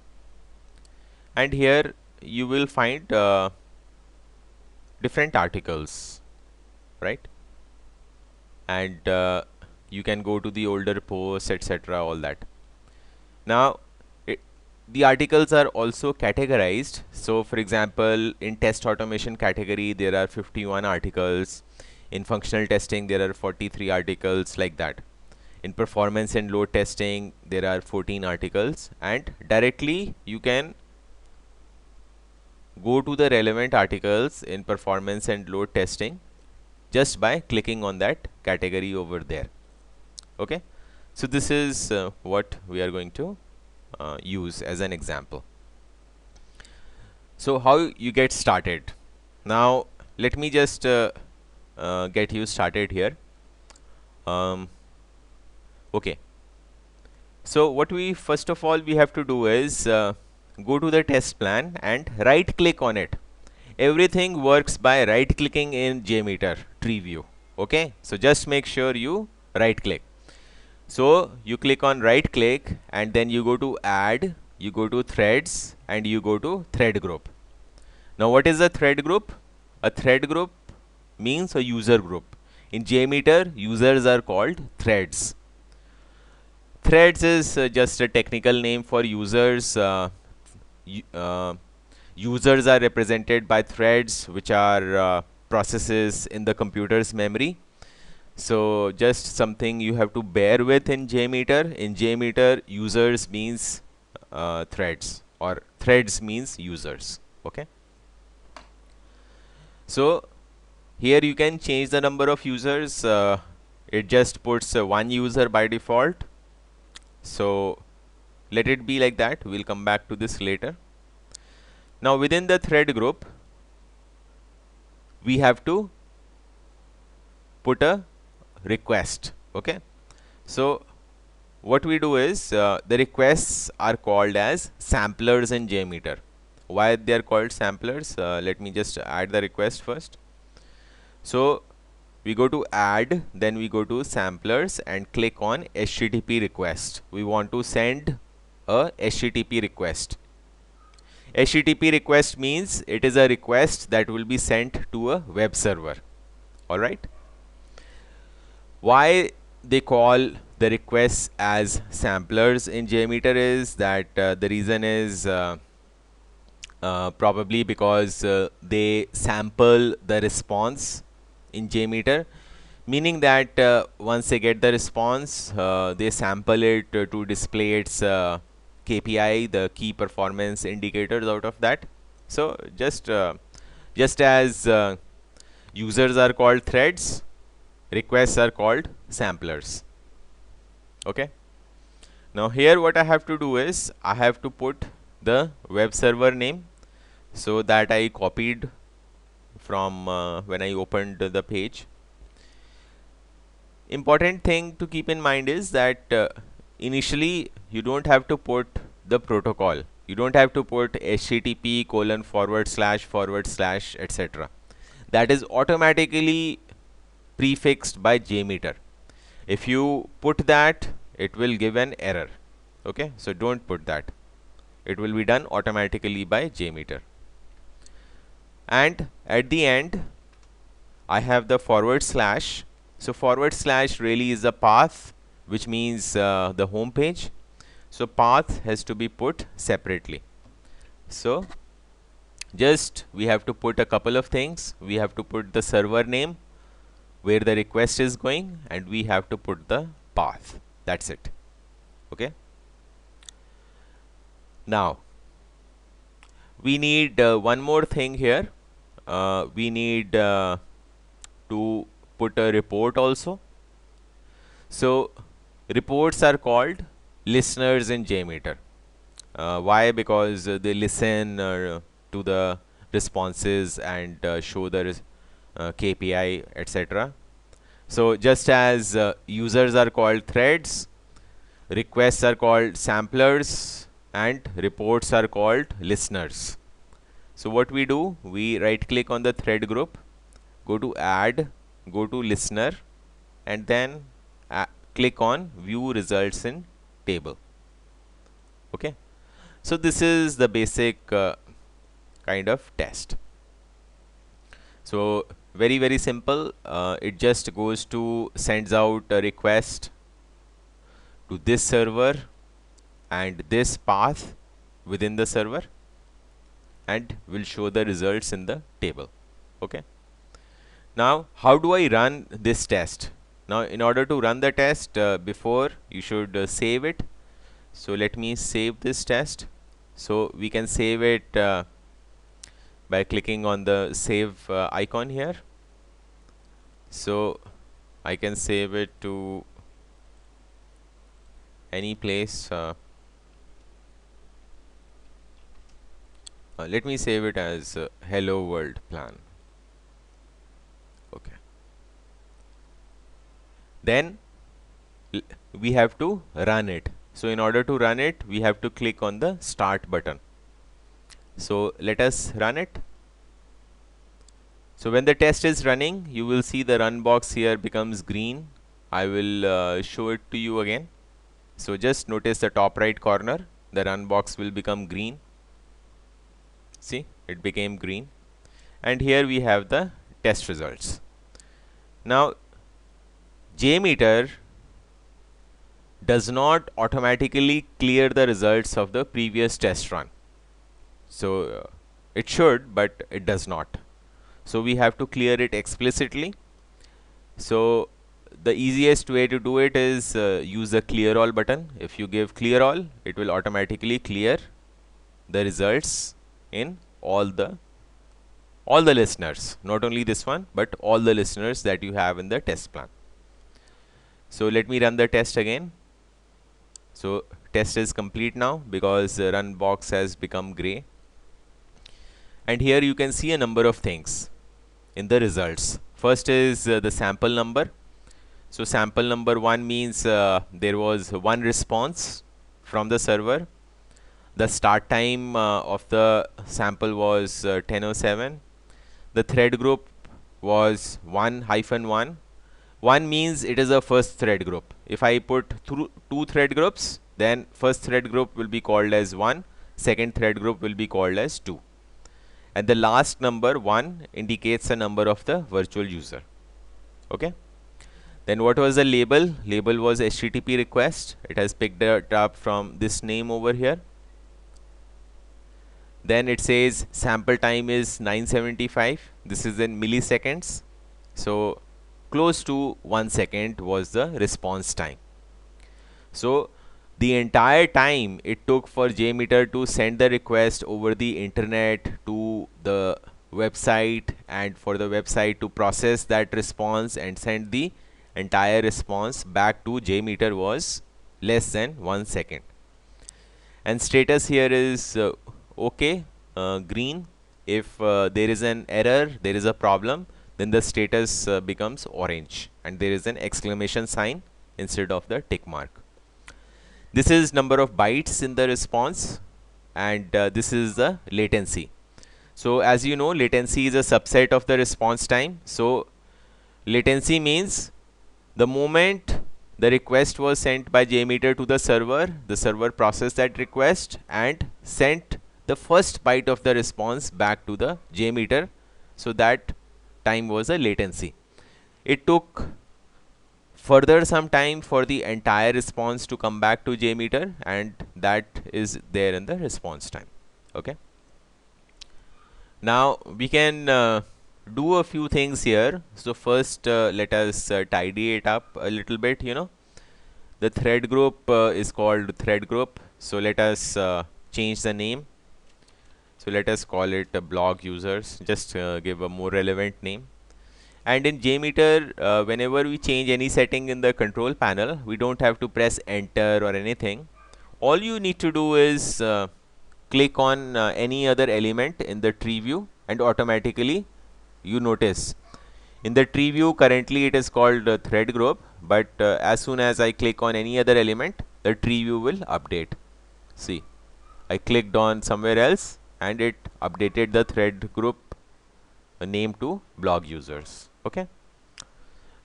And here you will find different articles, right? And you can go to the older posts, etc., all that. Now the articles are also categorized. So for example, in test automation category there are 51 articles. In functional testing there are 43 articles, like that. In performance and load testing there are 14 articles, and directly you can go to the relevant articles in performance and load testing just by clicking on that category over there. Okay, so this is what we are going to use as an example. So how you get started? Now let me just get you started here. Okay, so what we first of all we have to do is go to the test plan and right click on it. Everything works by right clicking in JMeter tree view. Okay, so just make sure you right click. So you click on right click and then you go to add, you go to threads, and you go to thread group. Now what is a thread group? A thread group means a user group. In JMeter, users are called threads. Threads is just a technical name for users. Users are represented by threads, which are processes in the computer's memory. So just something you have to bear with in JMeter. In JMeter, users means threads, or threads means users. Okay. So here you can change the number of users. It just puts one user by default. So let it be like that. We'll come back to this later. Now within the thread group, we have to put a request. Okay, so what we do is the requests are called as samplers in JMeter. Why they are called samplers? Let me just add the request first. So we go to add, then we go to samplers and click on HTTP request. We want to send a HTTP request. HTTP request means it is a request that will be sent to a web server. Alright. Why they call the requests as samplers in JMeter is that the reason is probably because they sample the response in JMeter, meaning that once they get the response, they sample it to display its KPI, the key performance indicators out of that. So just as users are called threads, requests are called samplers. Okay. Now here what I have to do is I have to put the web server name, so that I copied from when I opened the page. Important thing to keep in mind is that initially you don't have to put the protocol. You don't have to put http:// etc. That is automatically prefixed by JMeter. If you put that, it will give an error. Okay, so don't put that. It will be done automatically by JMeter. And at the end, I have the /. So / really is a path, which means the home page. So path has to be put separately. So just we have to put a couple of things. We have to put the server name, where the request is going, and we have to put the path. That's it. Okay. Now we need one more thing here. We need to put a report also. So reports are called listeners in JMeter. Why? Because they listen to the responses and show the KPI, etc. So just as users are called threads, requests are called samplers, and reports are called listeners. So what we do, we right click on the thread group, go to add, go to listener, and then click on view results in table. Okay. So this is the basic kind of test. So very simple. It just goes to sends out a request to this server and this path within the server, and will show the results in the table. Okay. Now how do I run this test? Now in order to run the test, before you should save it. So let me save this test. So we can save it by clicking on the save icon here. So I can save it to any place. Let me save it as hello world plan. Okay. Then we have to run it. So in order to run it, we have to click on the start button. So let us run it. So when the test is running, you will see the run box here becomes green. I will show it to you again. So just notice the top right corner, the run box will become green. See, it became green. And here we have the test results. Now JMeter does not automatically clear the results of the previous test run. So it should, but it does not. So we have to clear it explicitly. So the easiest way to do it is use the clear all button. If you give clear all, it will automatically clear the results in all the listeners, not only this one, but all the listeners that you have in the test plan. So let me run the test again. So test is complete now because the run box has become gray. And here you can see a number of things in the results. First is the sample number. So sample number 1 means there was one response from the server. The start time of the sample was 10:07. The thread group was 1-1. 1 means it is a first thread group. If I put two thread groups, then first thread group will be called as 1, second thread group will be called as 2. And the last number 1 indicates the number of the virtual user. Okay. Then what was the label? Label was HTTP request. It has picked it up from this name over here. Then it says sample time is 975. This is in milliseconds. So close to 1 second was the response time. So the entire time it took for JMeter to send the request over the internet to the website, and for the website to process that response and send the entire response back to JMeter was less than 1 second. And status here is okay, green. If there is an error, there is a problem, then the status becomes orange and there is an exclamation sign instead of the tick mark. This is number of bytes in the response, and this is the latency. So as you know, latency is a subset of the response time. So latency means the moment the request was sent by JMeter to the server processed that request and sent the first byte of the response back to the JMeter. So that time was a latency. It took further some time for the entire response to come back to JMeter, and that is there in the response time. Okay. Now we can do a few things here. So first let us tidy it up a little bit. The thread group is called thread group. So let us change the name. So let us call it blog users. Just give a more relevant name. And in JMeter, whenever we change any setting in the control panel, we don't have to press enter or anything. All you need to do is click on any other element in the tree view, and automatically you notice in the tree view currently it is called thread group, but as soon as I click on any other element, the tree view will update. See, I clicked on somewhere else and it updated the thread group name to blog users. Okay.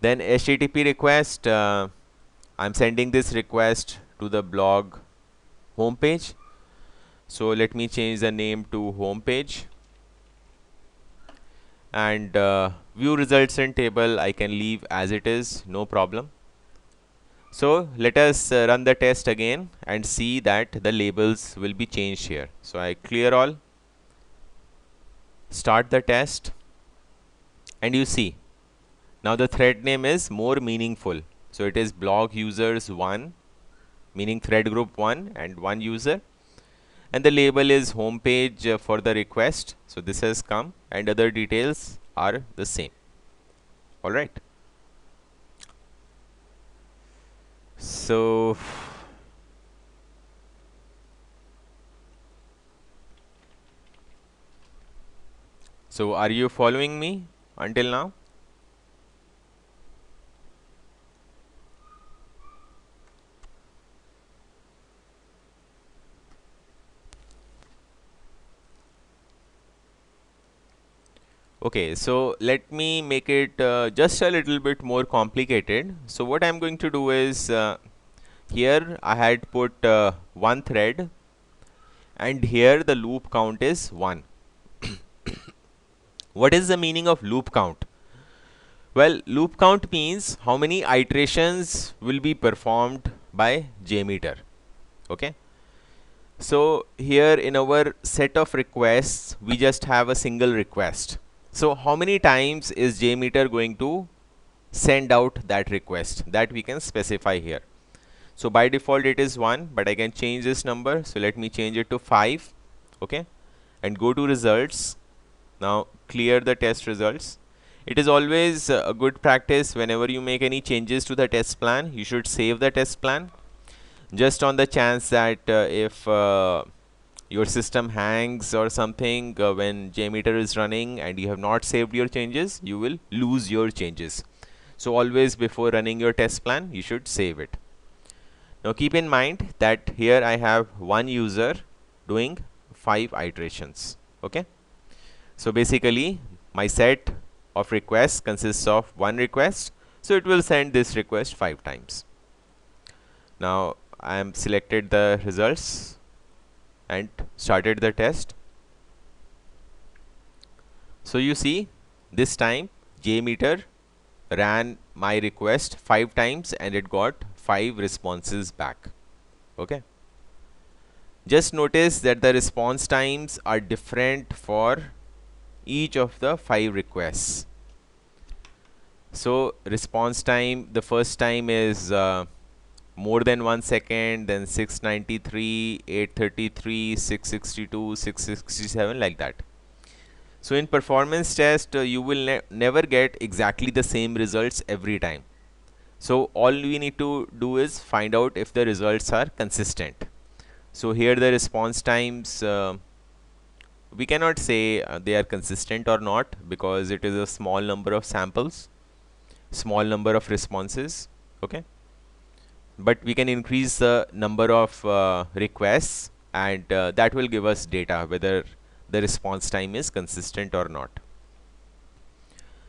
Then HTTP request, I'm sending this request to the blog homepage. So let me change the name to homepage, and view results in table I can leave as it is, no problem. So let us run the test again and see that the labels will be changed here. So I clear all, start the test, and you see now the thread name is more meaningful. So it is blog users 1, meaning thread group 1 and 1 user, and the label is homepage for the request. So this has come, and other details are the same. All right. So are you following me until now? Okay, so let me make it just a little bit more complicated. So what I'm going to do is here I had put one thread, and here the loop count is 1. What is the meaning of loop count? Well, loop count means how many iterations will be performed by JMeter. Okay. So here in our set of requests, we just have a single request. So how many times is JMeter going to send out that request? That we can specify here. So by default it is 1, but I can change this number. So let me change it to 5. Okay. And go to results. Now clear the test results. It is always a good practice whenever you make any changes to the test plan, you should save the test plan, just on the chance that if your system hangs or something when JMeter is running and you have not saved your changes, you will lose your changes. So always before running your test plan, you should save it. Now keep in mind that here I have one user doing 5 iterations. Okay. So basically my set of requests consists of one request, so it will send this request 5 times. Now I am selected the results and started the test. So you see this time JMeter ran my request 5 times and it got 5 responses back. Okay. Just notice that the response times are different for each of the 5 requests. So response time, the first time is more than 1 second, then 693, 833, 662, 667, like that. So in performance test, you will never get exactly the same results every time. So all we need to do is find out if the results are consistent. So here the response times, we cannot say they are consistent or not, because it is a small number of samples, small number of responses. Okay, but we can increase the number of requests, and that will give us data whether the response time is consistent or not.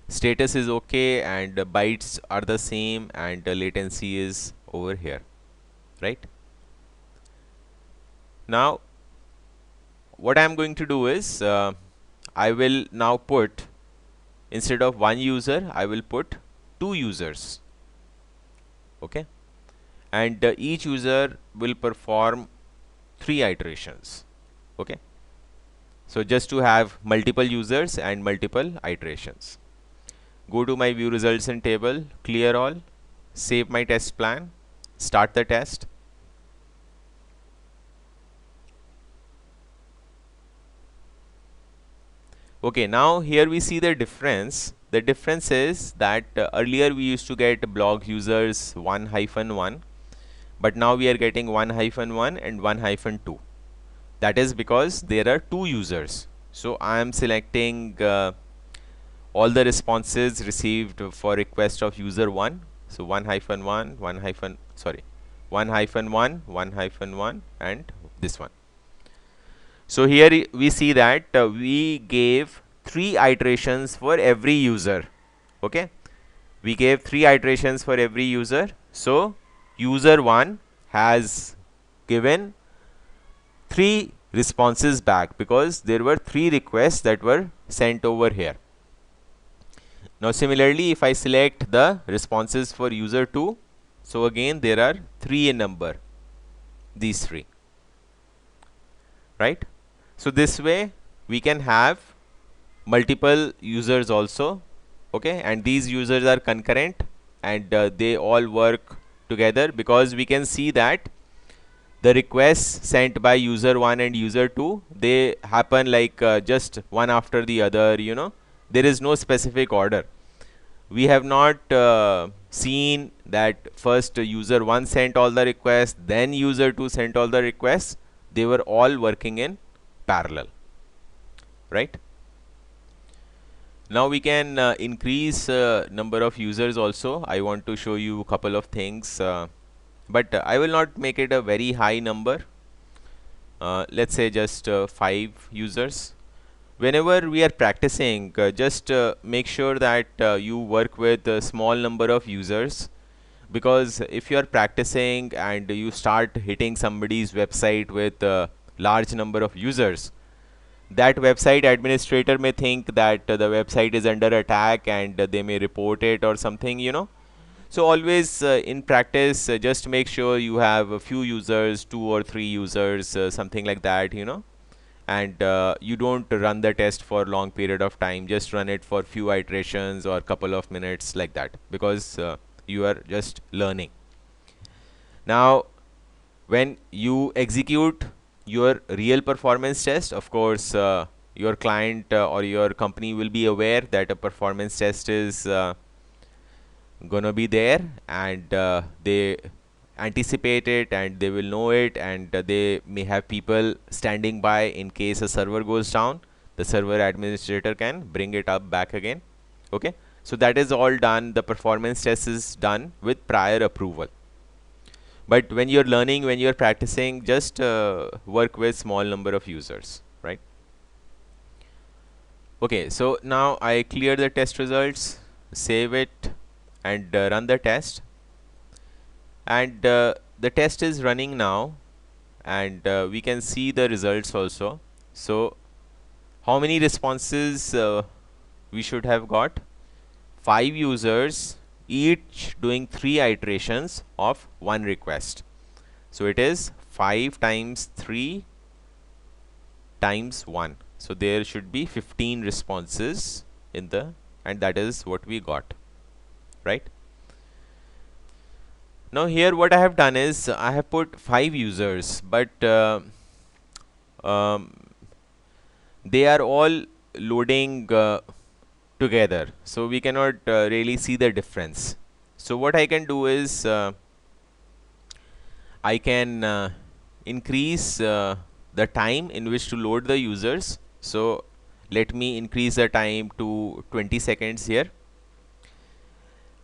Status is okay, and bytes are the same, and latency is over here, right? Now what I am going to do is, I will now put, instead of one user, I will put two users. Okay, and each user will perform 3 iterations. Okay, so just to have multiple users and multiple iterations. Go to my view results in table, clear all, save my test plan, start the test. Okay, now here we see the difference. The difference is that earlier we used to get blog users 1-1, but now we are getting 1-1 and 1-2. That is because there are two users. So I am selecting all the responses received for request of user 1. So 1-1, 1-1, 1-1, and this one. So here we see that we gave 3 iterations for every user. Okay, we gave 3 iterations for every user. So user 1 has given 3 responses back, because there were 3 requests that were sent over here. Now similarly, if I select the responses for user 2, so again there are 3 in number, these 3, right? So this way we can have multiple users also. Okay, and these users are concurrent, and they all work together, because we can see that the requests sent by user 1 and user 2, they happen like just one after the other, you know. There is no specific order. We have not seen that first user 1 sent all the requests, then user 2 sent all the requests. They were all working in parallel, right? Now we can increase number of users also. I want to show you a couple of things, but I will not make it a very high number. Let's say just 5 users. Whenever we are practicing, just make sure that you work with a small number of users, because if you are practicing and you start hitting somebody's website with a large number of users, that website administrator may think that the website is under attack, and they may report it or something, you know. So always in practice, just make sure you have a few users, 2 or 3 users, something like that, you know. And you don't run the test for long period of time. Just run it for few iterations or couple of minutes, like that, because you are just learning. Now when you execute your real performance test, of course your client or your company will be aware that a performance test is gonna be there, and they anticipate it, and they will know it, and they may have people standing by in case a server goes down. The server administrator can bring it up back again. Okay, so that is all done. The performance test is done with prior approval. But when you're learning, when you're practicing, just work with small number of users, right? Okay, so now I clear the test results, save it, and run the test. And the test is running now, and we can see the results also. So how many responses we should have got? 5 users, each doing 3 iterations of 1 request. So it is 5 times 3 times 1. So there should be 15 responses in the, and that is what we got, right? Now here what I have done is I have put 5 users, but um, they are all loading together, so we cannot really see the difference. So what I can do is I can increase the time in which to load the users. So let me increase the time to 20 seconds here.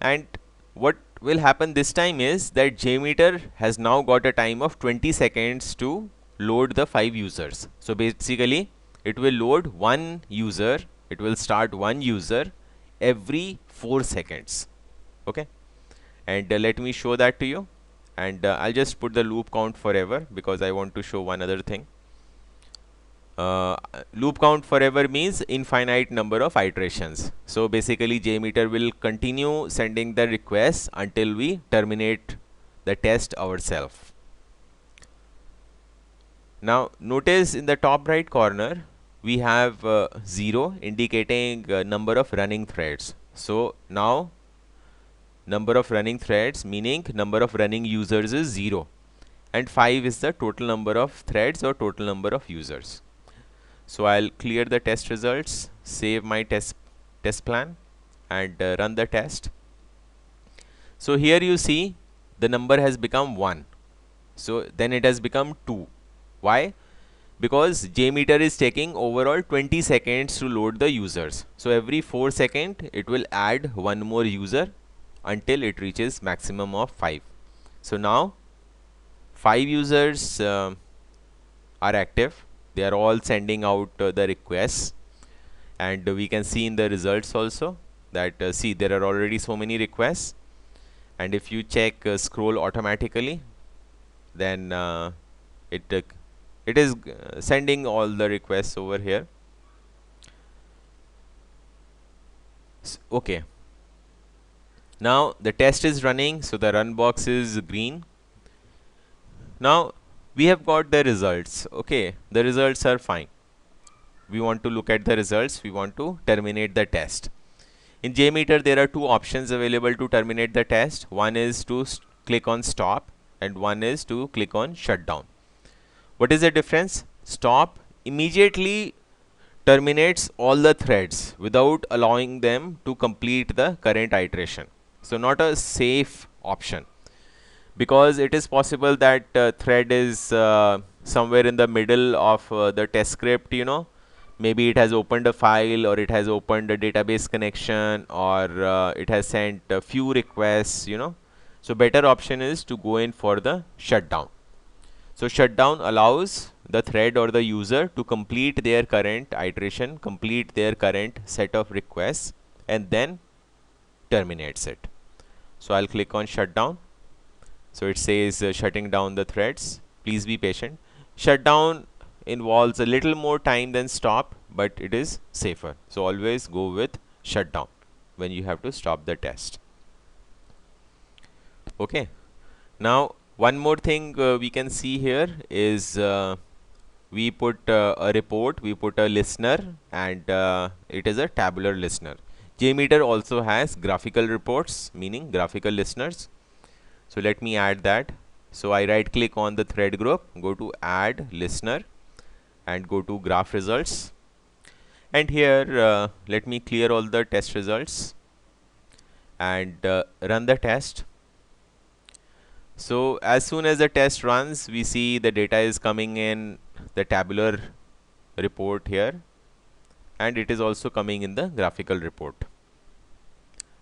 And what will happen this time is that JMeter has now got a time of 20 seconds to load the 5 users. So basically it will load one user, it will start one user every 4 seconds. Okay, and let me show that to you, and I'll just put the loop count forever because I want to show one other thing. Loop count forever means infinite number of iterations. So basically JMeter will continue sending the requests until we terminate the test ourselves. Now notice in the top right corner we have 0 indicating number of running threads. So now number of running threads, meaning number of running users, is 0, and 5 is the total number of threads or total number of users. So I'll clear the test results, save my test plan, and run the test. So here you see the number has become 1. So then it has become 2. Why? Because JMeter is taking overall 20 seconds to load the users. So every 4 seconds it will add one more user until it reaches maximum of 5. So now 5 users are active. They are all sending out the requests, and we can see in the results also that see, there are already so many requests, and if you check scroll automatically, then it is sending all the requests over here. Okay, now the test is running, so the run box is green. Now we have got the results. Okay, the results are fine. We want to look at the results. We want to terminate the test. In JMeter there are two options available to terminate the test. One is to click on stop, and one is to click on shutdown. What is the difference? Stop immediately terminates all the threads without allowing them to complete the current iteration. So not a safe option, because it is possible that thread is somewhere in the middle of the test script, maybe it has opened a file, or it has opened a database connection, or it has sent a few requests, so better option is to go in for the shutdown. So shutdown allows the thread or the user to complete their current iteration, complete their current set of requests, and then terminates it. So I'll click on shutdown. So it says shutting down the threads. Please be patient. Shutdown involves a little more time than stop, but it is safer. So always go with shutdown when you have to stop the test. Okay. Now one more thing we can see here is we put a report, we put a listener, and it is a tabular listener. JMeter also has graphical reports, meaning graphical listeners. So let me add that. So I right click on the thread group, go to add listener, and go to graph results. And here let me clear all the test results and run the test. So as soon as the test runs, we see the data is coming in the tabular report here, and it is also coming in the graphical report.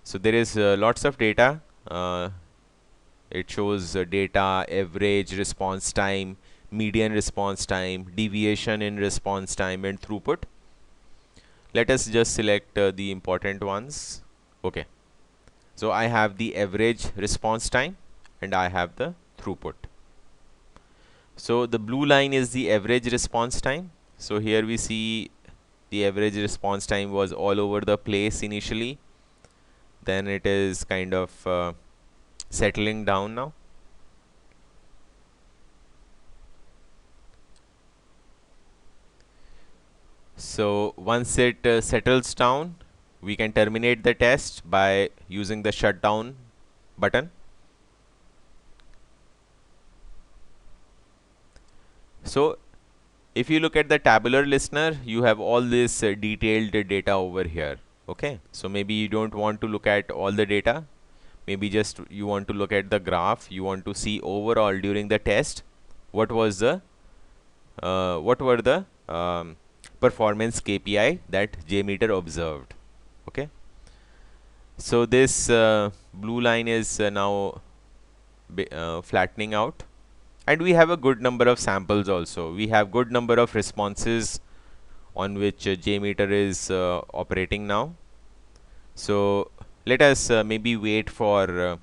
So there is lots of data. It shows data, average response time, median response time, deviation in response time, and throughput. Let us just select the important ones. Okay. So I have the average response time, and I have the throughput. So the blue line is the average response time. So here we see the average response time was all over the place initially. Then it is kind of settling down now. So once it settles down, we can terminate the test by using the shutdown button. So if you look at the tabular listener, you have all this detailed data over here. Okay, so maybe you don't want to look at all the data. Maybe just you want to look at the graph. You want to see overall during the test what was the what were the performance KPI that JMeter observed. Okay, so this blue line is now flattening out, and we have a good number of samples also. We have good number of responses on which JMeter is operating now. So let us maybe wait for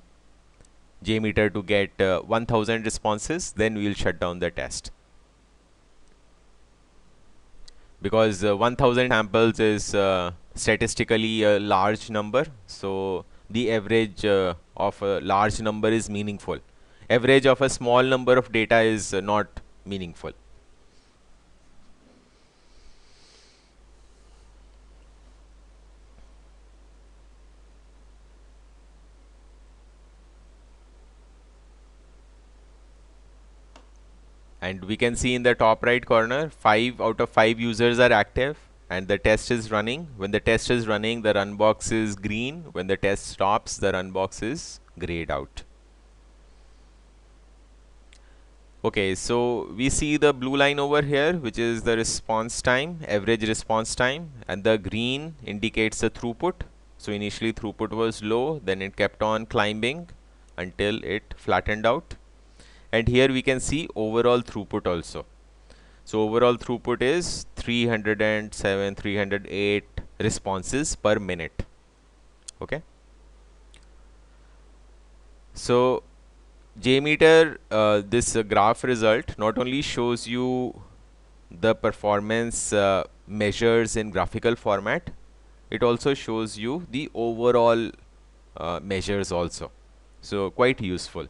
JMeter to get 1000 responses, then we will shut down the test. Because 1000 samples is statistically a large number, so the average of a large number is meaningful. Average of a small number of data is not meaningful. And we can see in the top right corner 5 out of 5 users are active and the test is running. When the test is running, the run box is green. When the test stops, the run box is grayed out. Okay, so we see the blue line over here, which is the response time, average response time, and the green indicates the throughput. So initially throughput was low, then it kept on climbing until it flattened out. And here we can see overall throughput also. So overall throughput is 307, 308 responses per minute. Okay. So JMeter, this graph result not only shows you the performance measures in graphical format, it also shows you the overall measures also. So quite useful.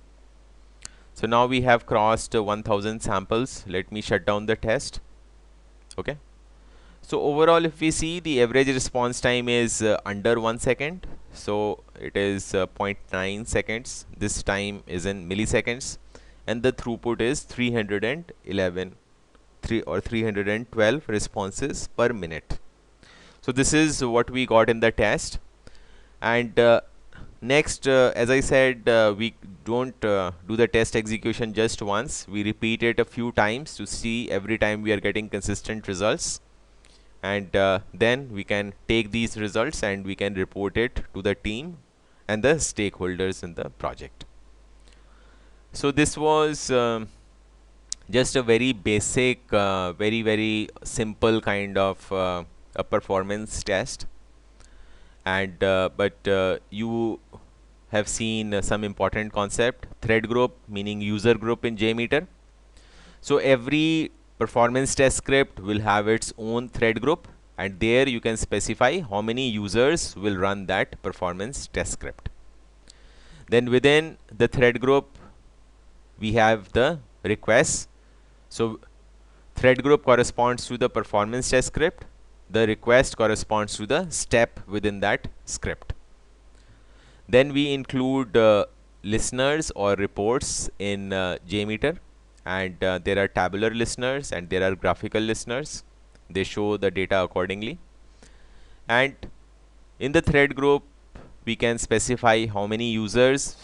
So now we have crossed 1000 samples. Let me shut down the test. Okay. So overall, if we see, the average response time is under 1 second. So it is 0.9 seconds. This time is in milliseconds. And the throughput is 311 or 312 responses per minute. So this is what we got in the test. And next, as I said, we don't do the test execution just once. We repeat it a few times to see every time we are getting consistent results. And then we can take these results and we can report it to the team and the stakeholders in the project. So this was just a very basic, very simple kind of a performance test. And but you have seen some important concept: thread group, meaning user group in JMeter. So every performance test script will have its own thread group, and there you can specify how many users will run that performance test script. Then within the thread group, we have the requests. So thread group corresponds to the performance test script. The request corresponds to the step within that script. Then we include listeners or reports in JMeter, and there are tabular listeners and there are graphical listeners. They show the data accordingly. And in the thread group, we can specify how many users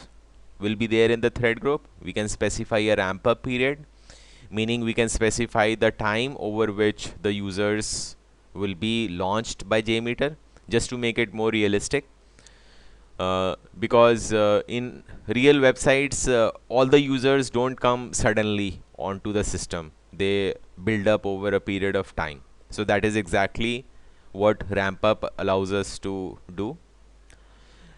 will be there in the thread group. We can specify a ramp up period, meaning we can specify the time over which the users will be launched by JMeter, just to make it more realistic. Because in real websites, all the users don't come suddenly onto the system. They build up over a period of time. So that is exactly what ramp up allows us to do.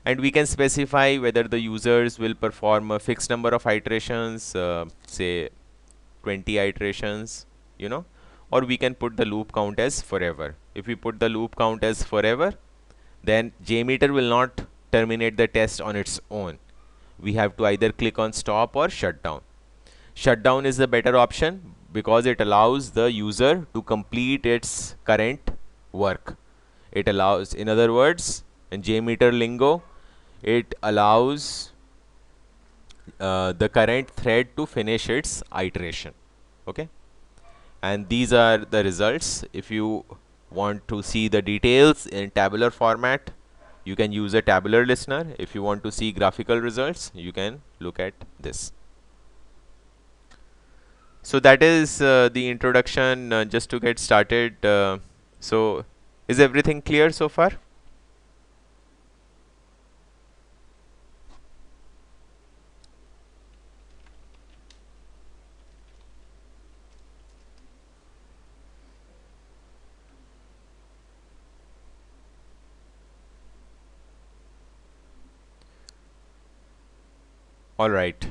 And we can specify whether the users will perform a fixed number of iterations, say 20 iterations, or we can put the loop count as forever. If we put the loop count as forever, then JMeter will not terminate the test on its own. We have to either click on stop or shut down. Shut down is the better option because it allows the user to complete its current work. It allows, in other words, in JMeter lingo, it allows the current thread to finish its iteration. Okay. and these are the results. If you want to see the details in tabular format, you can use a tabular listener. If you want to see graphical results, you can look at this. So that is the introduction, just to get started. So is everything clear so far? All right.